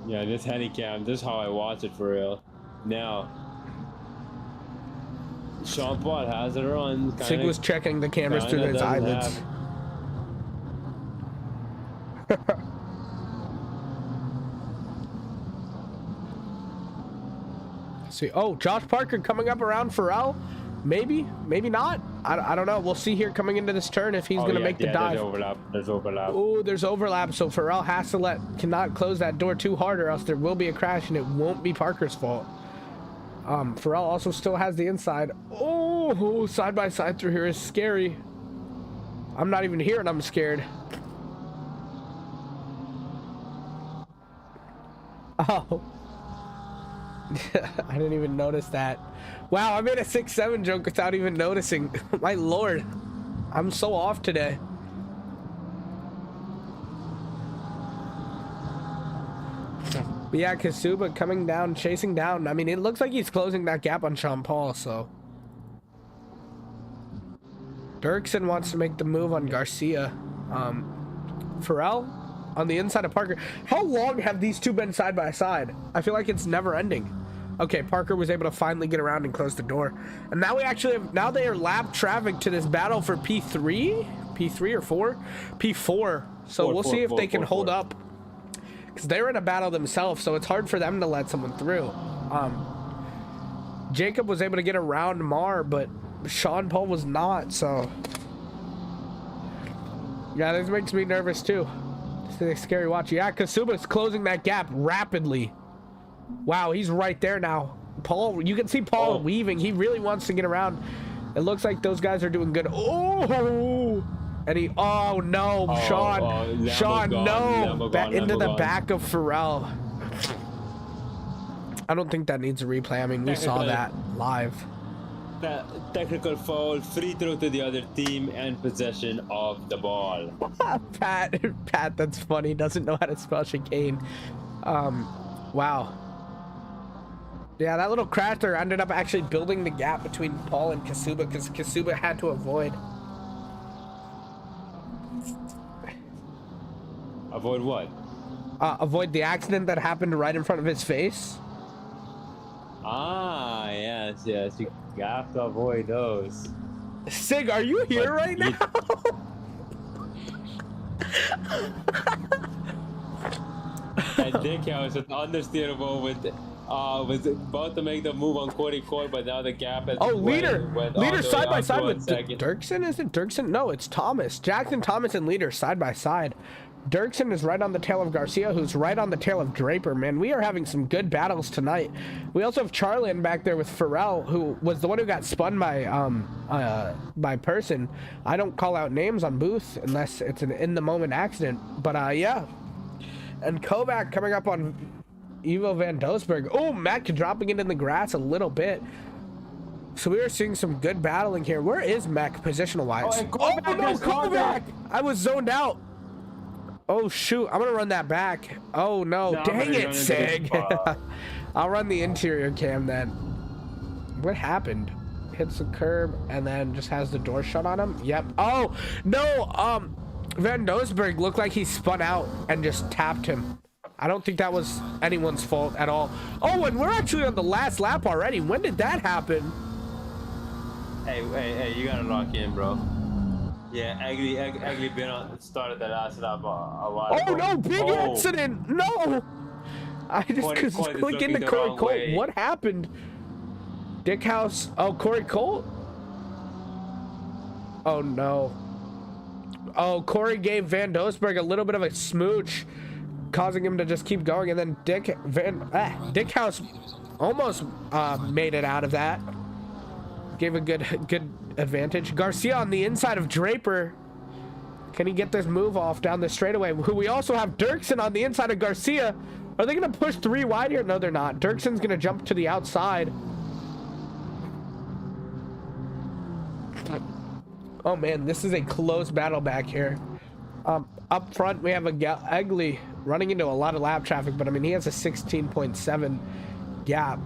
Yeah, this handicap, this is how I watch it for real. Now, Sean Paul has it on. Sig was checking the cameras through his eyelids. See, oh, Josh Parker coming up around Pharrell. Maybe, maybe not. I don't know. We'll see here coming into this turn if he's going to make the dive. There's overlap. Oh, there's overlap. So Pharrell has to cannot close that door too hard, or else there will be a crash, and it won't be Parker's fault. Pharrell also still has the inside. Oh, side by side through here is scary. I'm not even here, and I'm scared. Oh. I didn't even notice that. Wow, I made a 6-7 joke without even noticing. My lord, I'm so off today. But yeah, Kasuba coming down, chasing down. I mean, it looks like he's closing that gap on Sean Paul, so. Dirksen wants to make the move on Garcia. Pharrell on the inside of Parker. How long have these two been side by side? I feel like it's never ending. Okay, Parker was able to finally get around and close the door. And now we actually have, now they are lap traffic to this battle for P3? P3 or 4? P4. So we'll see if they can hold up. because they're in a battle themselves, so it's hard for them to let someone through. Jacob was able to get around Mar, but Sean Paul was not, so yeah, this makes me nervous too. This is a scary watch. Yeah, Kasuba's closing that gap rapidly. Wow, he's right there now. Paul, you can see Paul weaving. He really wants to get around. It looks like those guys are doing good. Oh, and he, oh no, Sean, no, into the back of Pharrell. I don't think that needs a replay. I mean, we saw that live. Technical foul, free throw to the other team, and possession of the ball. Pat, that's funny. Doesn't know how to spell chicane. Wow. Yeah, that little crash there ended up actually building the gap between Paul and Kasuba because Kasuba had to avoid. Avoid what? Avoid the accident that happened right in front of his face. Ah, yes. You have to avoid those. Sig, are you here right now? And Dick House was understeerable was about to make the move on Corey Court, but now the gap has leader side by side with Dirksen. Is it Dirksen? No, it's Thomas. Jackson Thomas and leader side by side. Dirksen is right on the tail of Garcia, who's right on the tail of Draper. Man, we are having some good battles tonight. We also have Charlin back there with Pharrell, who was the one who got spun by person. I don't call out names on booth unless it's an in the moment accident. But yeah. And Kovac coming up on Ivo Van Doesburg. Oh, Mac dropping it in the grass a little bit. So we are seeing some good battling here. Where is Mac positional wise? Oh no, Kovac! I was zoned out. Oh shoot, I'm gonna run that back. Oh no, dang it, Sig. I'll run the interior cam then. What happened? Hits the curb and then just has the door shut on him. Yep. Oh no, Van Doesburg looked like he spun out and just tapped him. I don't think that was anyone's fault at all. Oh, and we're actually on the last lap already. When did that happen? Hey, you gotta lock in, bro. Yeah, Ugly been on started the last lap a while ago. Oh no, big accident! No! I just click into Corey Colt. What happened? Dick House. Oh, Corey Colt? Oh no. Oh, Corey gave Van Doesburg a little bit of a smooch, causing him to just keep going, and then Dick House almost made it out of that. Gave a good advantage. Garcia on the inside of Draper. Can he get this move off down the straightaway? Who we also have Dirksen on the inside of Garcia. Are they going to push 3 wide here? No, they're not. Dirksen's going to jump to the outside. Oh man, this is a close battle back here. Up front, we have a Egley running into a lot of lap traffic, but I mean, he has a 16.7 gap.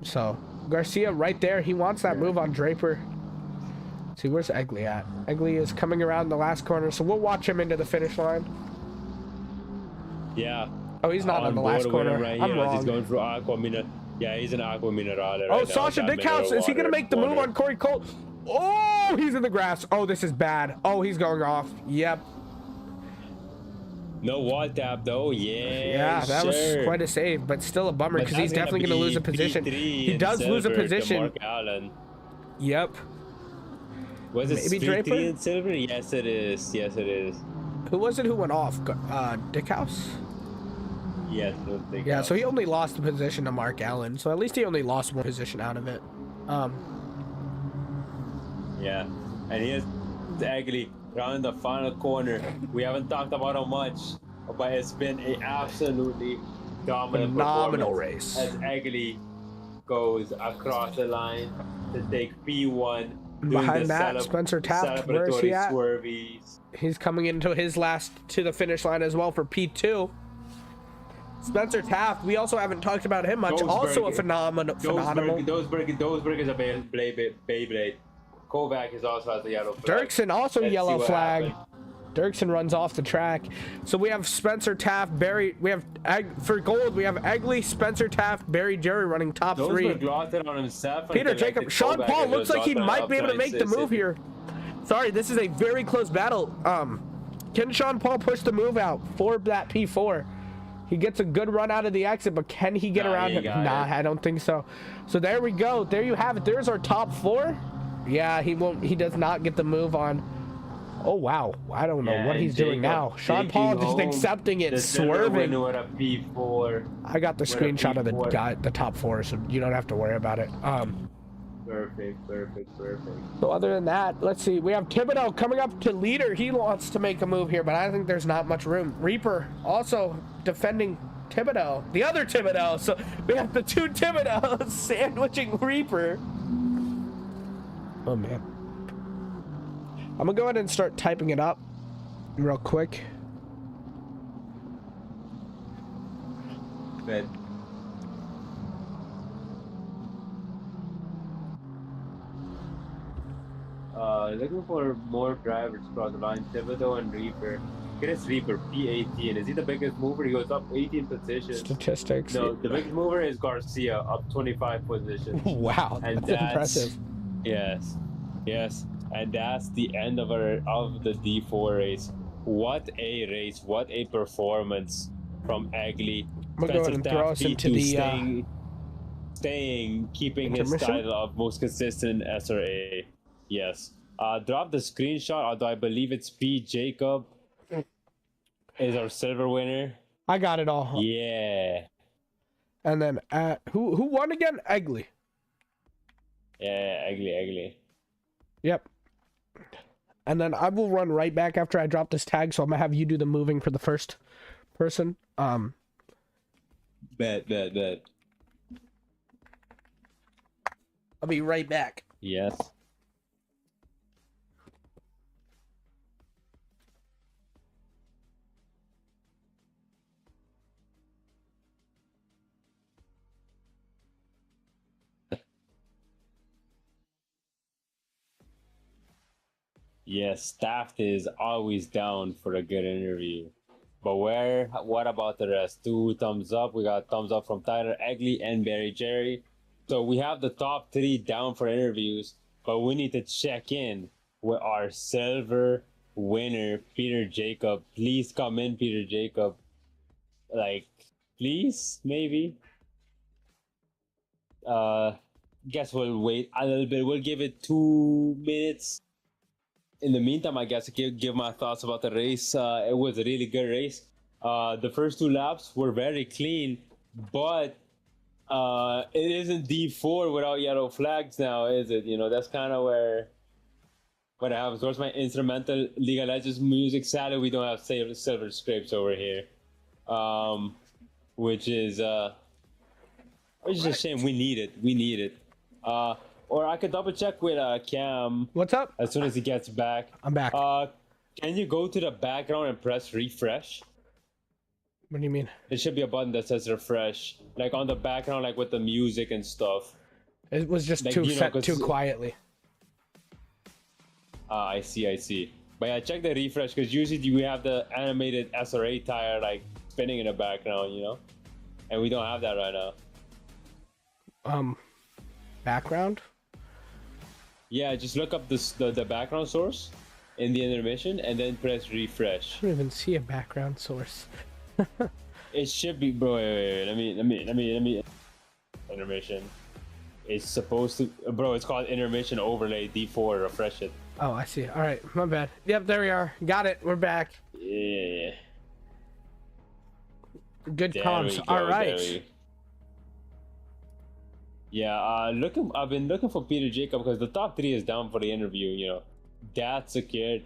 So Garcia right there, he wants that move on Draper. Let's see, where's Egley at? Egley is coming around the last corner, so we'll watch him into the finish line. Yeah. Oh, he's not on the last corner. Right I'm wrong. He's going through Aqua Mina. Yeah, he's in Aqua Minerale right now. Oh, Sasha Dickhouse, is he going to make the move on Corey Colt? Oh, he's in the grass. Oh, this is bad. Oh, he's going off. Yep. No wall tap though. Yeah, that was quite a save, but still a bummer because he's definitely going to lose a position. He does lose a position. Mark Allen. Yep. Was it maybe Draper in silver? Yes, it is. Yes, it is. Who was it who went off? Dickhouse? Yes, yeah, so he only lost the position to Mark Allen, so at least he only lost one position out of it. Yeah, and here's Ugly around the final corner. We haven't talked about how much, but it's been an absolutely phenomenal race as Ugly goes across the line to take P1. Behind that, Spencer Taft, where is he at? Swervies. He's coming into his last to the finish line as well for P2. Spencer Taft, we also haven't talked about him much. Also a phenomenal. Doesburg is a Beyblade. Kovac is also has a yellow flag. Dirksen also yellow flag. Dirksen runs off the track. So we have Spencer Taft, Barry. We have for gold. We have Egley, Spencer Taft, Barry Jerry running top 3. On himself Peter Jacob, Sean Paul looks like he might be able to make the move here. Sorry, this is a very close battle. Can Sean Paul push the move out for that P4? He gets a good run out of the exit, but can he get around him? Nah, I don't think so. So there we go. There you have it. There's our top 4. Yeah, he won't. He does not get the move on. Oh wow, I don't know what he's doing now. Sean Paul just accepting it, swerving. With a P4. I got the screenshot of the guy, the top 4, so you don't have to worry about it. Perfect. So other than that, let's see. We have Thibodeau coming up to leader. He wants to make a move here, but I think there's not much room. Reaper also defending Thibodeau, the other Thibodeau. So we have the 2 Thibodeaus sandwiching Reaper. Oh man. I'm gonna go ahead and start typing it up real quick. Good. Looking for more drivers across the line. Thibodeau and Reaper. Chris Reaper, P18. Is he the biggest mover? He goes up 18 positions. Statistics. No, the biggest mover is Garcia, up 25 positions. Wow, and that's impressive. Yes. And that's the end of the D4 race. What a race! What a performance from Egli. I'm gonna go ahead and throw us into the keeping his title of most consistent SRA. Yes. Drop the screenshot, although I believe it's P. Jacob is our silver winner. I got it all. Yeah. And then who won again? Egli. Yeah, Egli. Yep. And then I will run right back after I drop this tag, so I'm gonna have you do the moving for the first person. Bet. I'll be right back. Yes. Yes, Staff is always down for a good interview. But what about the rest? 2 thumbs up. We got thumbs up from Tyler Egli and Barry Jerry. So we have the top 3 down for interviews, but we need to check in with our silver winner, Peter Jacob. Please come in, Peter Jacob. Like, please, maybe. Guess we'll wait a little bit. We'll give it 2 minutes. In the meantime, I guess I give my thoughts about the race. It was a really good race. The first 2 laps were very clean, but it isn't D4 without yellow flags now, is it? You know, that's kind of where what happens. Where's my instrumental League of Legends music? Sadly, we don't have silver scrapes over here, which is a shame. We need it. Or I could double check with Cam. What's up? As soon as he gets back. I'm back. Can you go to the background and press refresh? What do you mean? There should be a button that says refresh, like on the background, like with the music and stuff. It was just like, too quietly. I see. But yeah, check the refresh, because usually we have the animated SRA tire like spinning in the background, you know, and we don't have that right now. Background. Yeah, just look up the background source in the intermission and then press refresh. I don't even see a background source. It should be, bro. Wait. Let me. Intermission. It's supposed to, bro. It's called intermission overlay D4. Refresh it. Oh, I see. All right, my bad. Yep, there we are. Got it. We're back. Yeah. Good comms. All right. Yeah, I've been looking for Peter Jacob because the top 3 is down for the interview, you know. That's secured.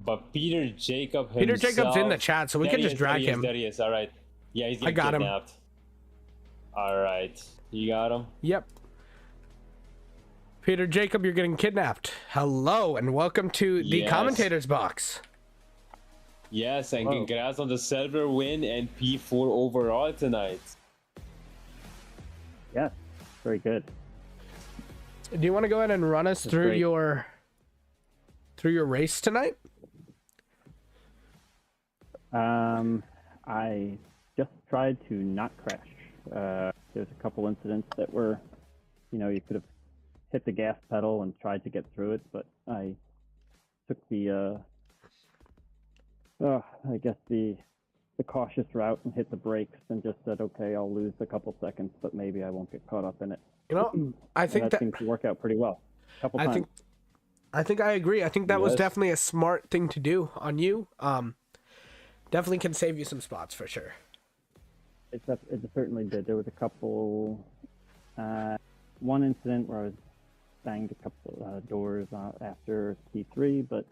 But Peter Jacob himself... Peter Jacob's in the chat, so we can just drag him. There he is, all right. Yeah, he's getting kidnapped. All right. You got him? Yep. Peter Jacob, you're getting kidnapped. Hello, and welcome to the commentator's box. Yes, and congrats on the silver win and P4 overall tonight. Yeah. Very good. Do you want to go ahead and run us through your race tonight? I just tried to not crash. There's a couple incidents that were, you could have hit the gas pedal and tried to get through it, but I took the I guess the cautious route and hit the brakes and just said, okay, I'll lose a couple seconds, but maybe I won't get caught up in it. You know, I think that seems to work out pretty well. A couple times. I think I agree. I think that was Yes. definitely a smart thing to do on you. Definitely can save you some spots for sure. It certainly did. There was a couple, one incident where I was banged a couple doors after T3, but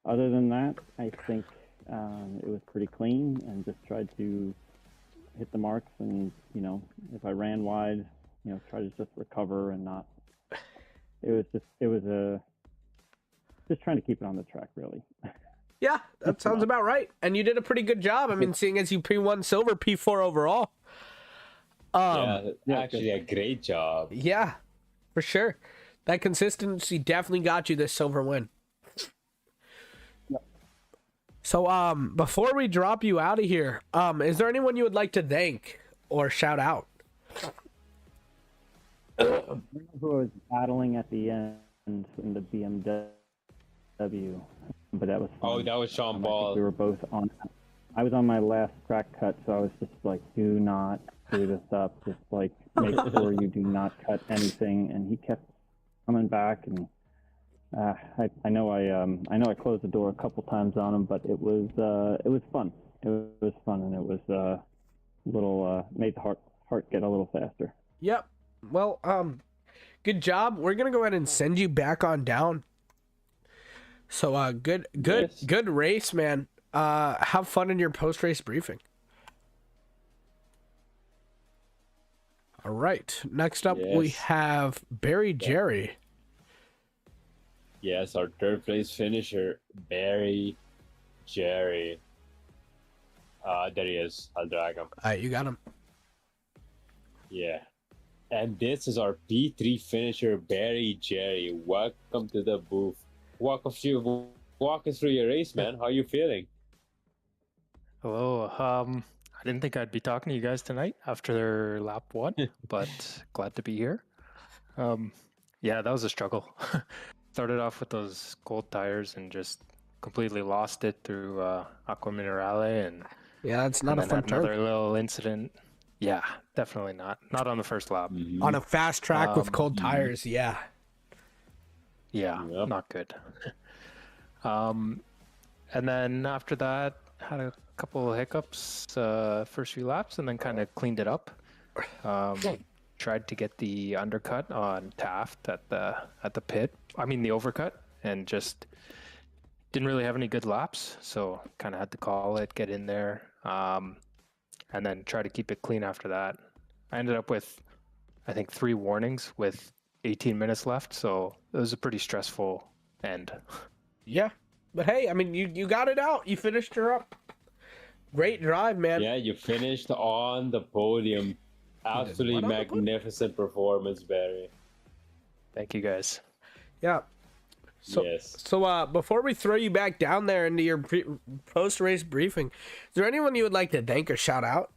other than that, I think it was pretty clean and just tried to hit the marks and, you know, if I ran wide, you know, try to just recover and not. Just trying to keep it on the track, really. Yeah, that sounds about right. And you did a pretty good job. I mean, seeing as you P1 silver, P4 overall. Actually, a great job. Yeah, for sure. That consistency definitely got you this silver win. So, before we drop you out of here, is there anyone you would like to thank or shout out? Who I was battling at the end in the BMW, but that was fun. Oh, that was Sean I think Paul. we were both on. I was on my last track cut, so I was just like, "Do not screw this up. Just like make sure you do not cut anything." And he kept coming back, and I know I closed the door a couple times on him, but it was fun. It was fun, and it was a little made the heart get a little faster. Yep. Well, good job. We're gonna go ahead and send you back on down. So, good race, man. Have fun in your post-race briefing. All right. Next up, we Yes. have Barry Jerry. Yes, our third place finisher, Barry Jerry. There he is. I'll drag him. All right, you got him. Yeah. And this is our P3 finisher, Barry Jerry. Welcome to the booth. Walk us through your race, man. How are you feeling? Hello. I didn't think I'd be talking to you guys tonight after lap 1, but glad to be here. Yeah, that was a struggle. Started off with those cold tires and just completely lost it through Aqua Minerale, and Yeah, it's not a then fun had turn. another little incident. Yeah, definitely not. Not on the first lap. On a fast track with cold tires, yeah. Yeah, Yep. not good. And then after that, had a couple of hiccups first few laps, and then kind of cleaned it up. Tried to get the undercut on Taft at the pit. I mean the overcut, and just didn't really have any good laps, so kind of had to call it, get in there, and then try to keep it clean after that. I ended up with, I think, 3 warnings with 18 minutes left, so it was a pretty stressful end. Yeah. But hey, I mean, you got it out. You finished her up. Great drive, man. Yeah, you finished on the podium. Absolutely what on the podium? magnificent performance, Barry. Thank you guys. Yeah. So, Yes. so before we throw you back down there into your post-race briefing, is there anyone you would like to thank or shout out?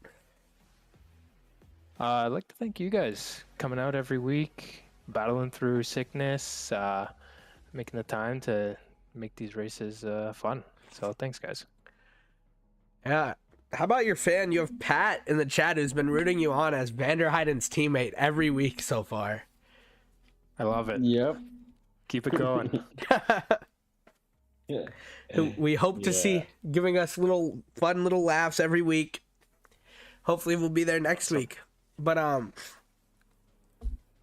I'd like to thank you guys coming out every week, battling through sickness, making the time to make these races fun. So thanks, guys. Yeah. How about your fan? You have Pat in the chat who's been rooting you on as Vander Heiden's teammate every week so far. I love it. Yep. Keep it going. Yeah. Who we hope to see giving us little fun little laughs every week. Hopefully we'll be there next week. But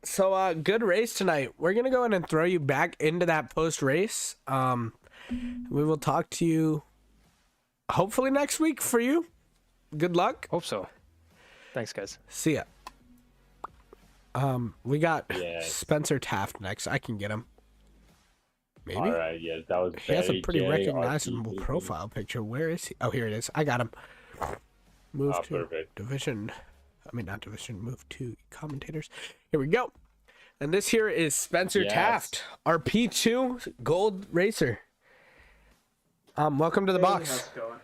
so good race tonight. We're gonna go in and throw you back into that post race. We will talk to you hopefully next week for you. Good luck. Hope so. Thanks, guys. See ya. We got Yes. Spencer Taft next. I can get him. Maybe. All right. Yes, that was. He has a Barry pretty Jerry, recognizable RP. profile picture. Where is he? Oh, here it is. I got him. Move Oh, to perfect. division. I mean, not division. Move to commentators. Here we go. And this here is Spencer Yes. Taft, our P2 gold racer. Welcome to the box. How's it going?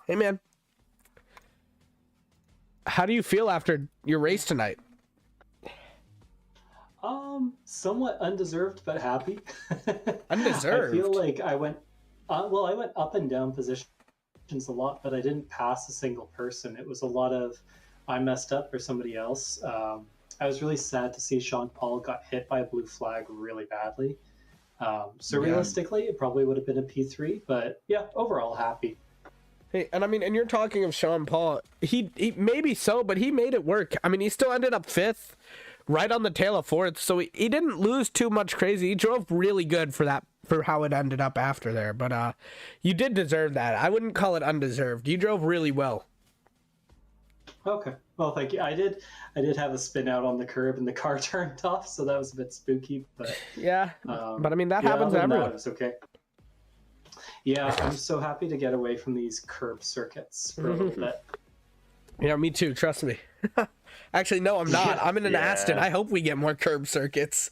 Hey, man. How do you feel after your race tonight? Somewhat undeserved but happy. Undeserved? I feel like I went. Well, I went up and down positions a lot, but I didn't pass a single person. It was a lot of I messed up or somebody else. I was really sad to see Sean Paul got hit by a blue flag really badly. So realistically, it probably would have been a P3, but yeah, overall happy. Hey, and I mean, and you're talking of Sean Paul. He maybe so, but he made it work. I mean, he still ended up 5th, right on the tail of 4th. So he didn't lose too much crazy. He drove really good for how it ended up after there. But you did deserve that. I wouldn't call it undeserved. You drove really well. Okay. Well, thank you. I did have a spin out on the curb and the car turned off, so that was a bit spooky. But yeah, but I mean that happens to everyone. It's okay. Yeah, I'm so happy to get away from these curb circuits for a little bit. Yeah, me too. Trust me. Actually, no, I'm not. I'm in an Aston. I hope we get more curb circuits.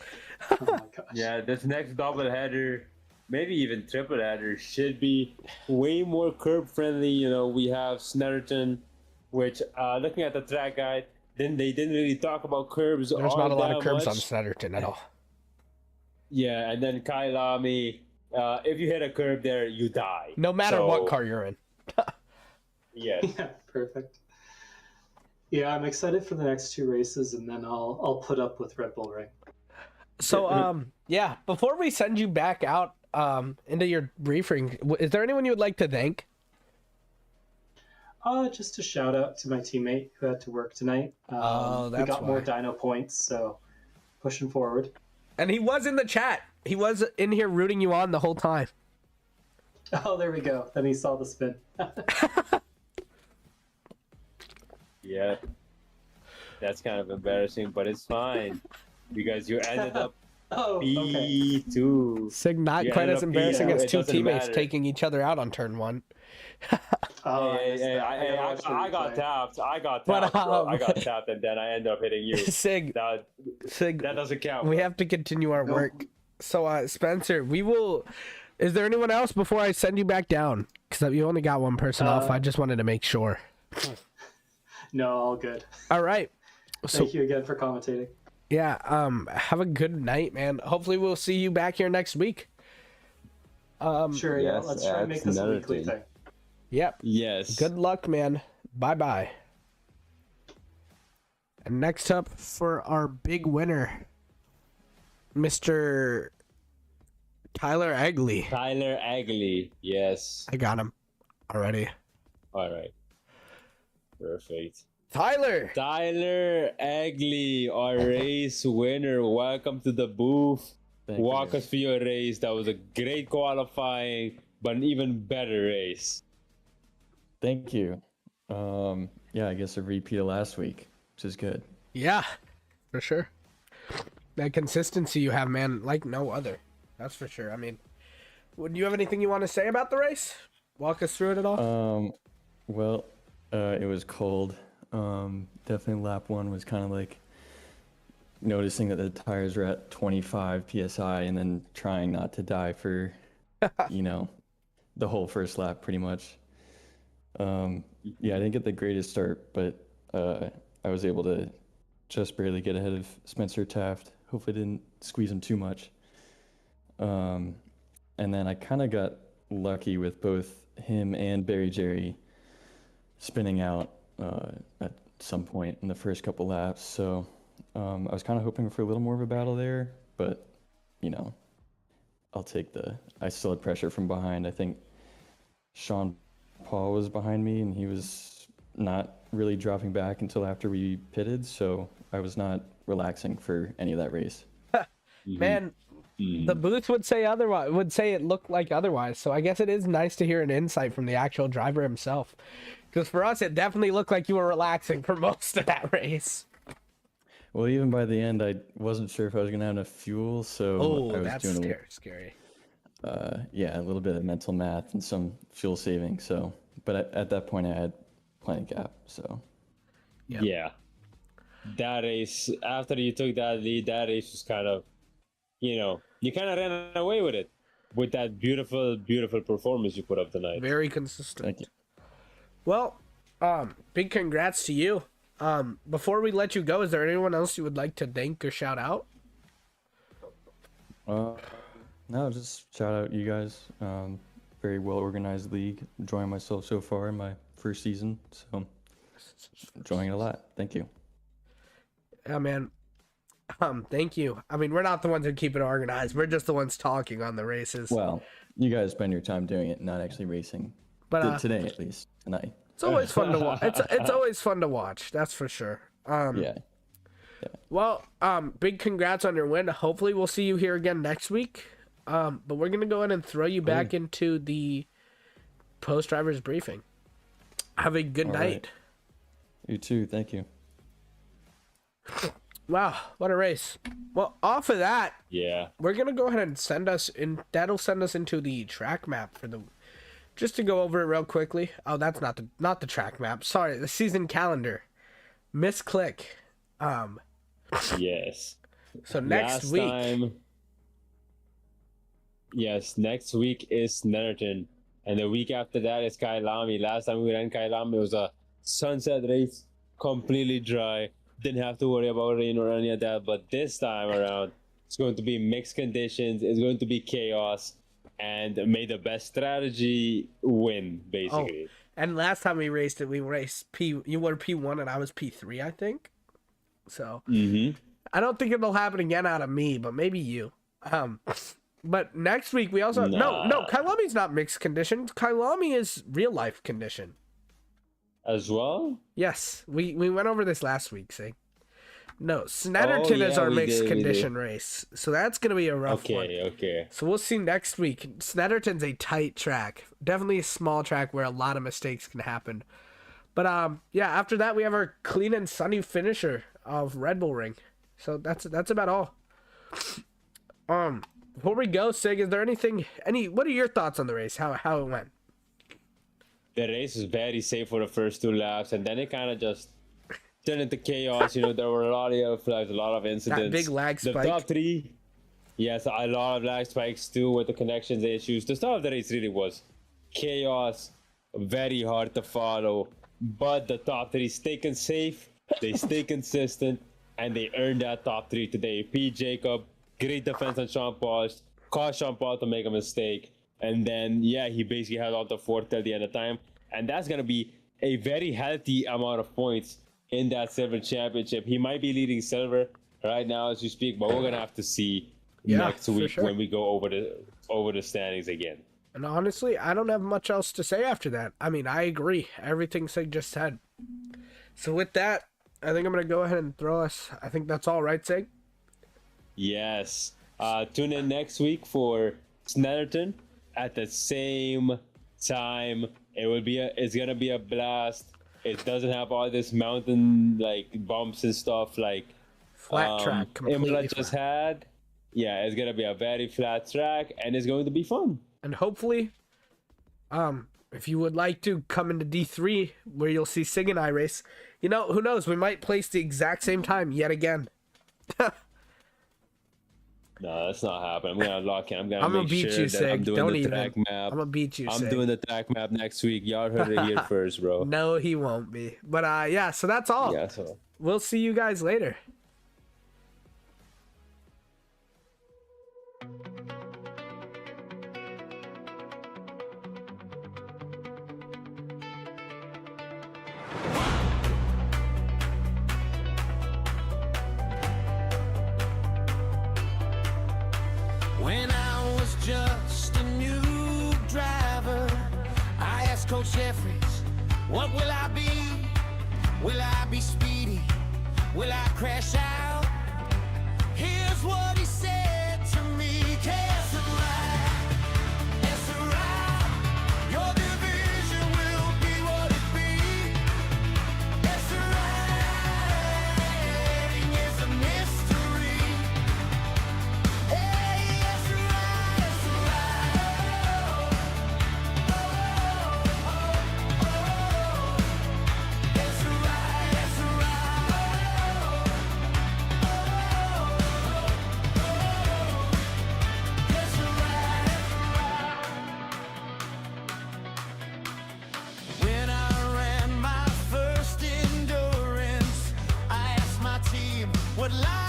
Oh my gosh. Yeah, this next double header, maybe even triple header, should be way more curb friendly. You know, we have Snetterton, which looking at the track guide, then they didn't really talk about curbs. There's not a lot of curbs much. on Snetterton at all. Yeah, and then Kailami, if you hit a curb there, you die. No matter what car you're in. Yes. Yeah, perfect. Yeah, I'm excited for the next 2 races, and then I'll put up with Red Bull Ring. So yeah, before we send you back out into your briefing, is there anyone you would like to thank? Just a shout out to my teammate who had to work tonight. We got more dyno points, so pushing forward. And he was in the chat. He was in here rooting you on the whole time. Oh, there we go. Then he saw the spin. Yeah. That's kind of embarrassing, but it's fine. Because you ended up P2. Sig, not quite as embarrassing as 2 teammates taking each other out on turn 1. I got tapped. I got tapped, bro. I got tapped, and then I ended up hitting you. Sig, that doesn't count. We have to continue our work. So, Spencer, we will... Is there anyone else before I send you back down? Because you only got one person off. I just wanted to make sure. No, all good. All right. Thank you again for commentating. Yeah, have a good night, man. Hopefully we'll see you back here next week. Sure, yeah. Let's try and make this a weekly thing. Yep. Yes. Good luck, man. Bye-bye. And next up for our big winner, Mr. Tyler Agley. Tyler Agley, yes. I got him already. All right. Perfect. Tyler Agley, our race winner. Welcome to the booth. Walk us through your race. That was a great qualifying, but an even better race. Thank you. Yeah, I guess a repeat of last week, which is good. Yeah, for sure. That consistency you have, man, like no other. That's for sure. I mean, would you have anything you want to say about the race? Walk us through it at all? Well, it was cold. Definitely lap 1 was kind of like noticing that the tires were at 25 psi and then trying not to die for, the whole first lap pretty much. Yeah, I didn't get the greatest start, but I was able to just barely get ahead of Spencer Taft. Hopefully didn't squeeze him too much. And then I kind of got lucky with both him and Barry Jerry spinning out at some point in the first couple laps. So I was kind of hoping for a little more of a battle there, but I'll take I still had pressure from behind. I think Sean Paul was behind me and he was not really dropping back until after we pitted, so I was not relaxing for any of that race. Man, the booth would say otherwise, would say it looked like otherwise. So I guess it is nice to hear an insight from the actual driver himself. Because for us, it definitely looked like you were relaxing for most of that race. Well, even by the end, I wasn't sure if I was going to have enough fuel, so I was that's doing scary. Yeah, a little bit of mental math and some fuel saving. So, but at that point, I had plenty of gap. So, yeah, that race after you took that lead, that race was kind of, you kind of ran away with it, with that beautiful, beautiful performance you put up tonight. Very consistent. Thank you. Well, big congrats to you. Before we let you go, is there anyone else you would like to thank or shout out? No, just shout out you guys. very well organized league. Enjoying myself so far in my first season, so enjoying it a lot. Thank you. Yeah, man. Thank you. I mean, we're not the ones who keep it organized. We're just the ones talking on the races. Well, you guys spend your time doing it, not actually racing. But today, at least tonight. It's always fun to watch. It's always fun to watch. That's for sure. Yeah. Well, big congrats on your win. Hopefully, we'll see you here again next week. But we're gonna go ahead and throw you back into the post drivers briefing. Have a good night. Right. You too. Thank you. Wow, what a race. Well, off of that, Yeah. we're gonna go ahead and send us in. That'll send us into the track map for the. Just to go over it real quickly. Oh, that's not the track map. Sorry, the season calendar. Misclick. Yes. So next Last week. time, yes, next week is Netherton. And the week after that is Kailami. Last time we ran Kailami, it was a sunset race, completely dry. Didn't have to worry about rain or any of that. But this time around, it's going to be mixed conditions. It's going to be chaos. And may the best strategy win, basically. Oh, and last time we raced it, we raced P. You were P1 and I was P3, I think. So I don't think it'll happen again out of me, but maybe you. But next week we also no. Kailami's not mixed conditions. Kailami is real life condition. As well? Yes, we went over this last week. See. No, Snetterton is our mixed condition race, so that's gonna be a rough one. Okay. So we'll see next week. Snetterton's a tight track, definitely a small track where a lot of mistakes can happen. But yeah, after that we have our clean and sunny finisher of Red Bull Ring. So that's about all. Before we go, Sig, is there what are your thoughts on the race? How it went? The race was very safe for the first 2 laps, and then it kind of just turned into chaos. You know, there were a lot of yellow flags, a lot of incidents. That big lag spike. The top 3, yes, a lot of lag spikes too with the connections issues. The start of the race really was chaos, very hard to follow. But the top 3 stay safe, they stay consistent, and they earned that top 3 today. P. Jacob, great defense on Sean Paul, caused Sean Paul to make a mistake. And then, yeah, he basically held on to 4th till the end of time. And that's going to be a very healthy amount of points in that silver championship. He might be leading silver right now as we speak, but we're going to have to see next week when we go over the standings again. And honestly, I don't have much else to say after that. I mean, I agree. Everything Sig just said. So with that, I think I'm going to go ahead and throw us. I think that's all right, Sig? Yes. Tune in next week for Snetterton at the same time. It's going to be a blast. It doesn't have all this mountain like bumps and stuff like flat track. Imola just had. Yeah, it's going to be a very flat track and it's going to be fun. And hopefully, if you would like to come into D3 where you'll see Sig and I race, you know, who knows? We might place the exact same time yet again. No, that's not happening. I'm gonna lock in. I'm gonna make beat sure you, Sig. I'm doing Don't the even. track map. I'm gonna beat you, I'm Sig. doing the track map next week. Y'all heard it here first, bro. No, he won't be. But yeah, so that's all. Yeah, so. We'll see you guys later. When I was just a new driver, I asked Coach Jeffries, what will I be? Will I be speedy? Will I crash out? Here's what he said to me. SRA, your division will be what it be. SRA is a mystery. Hey, when I ran my first endurance, I asked my team what life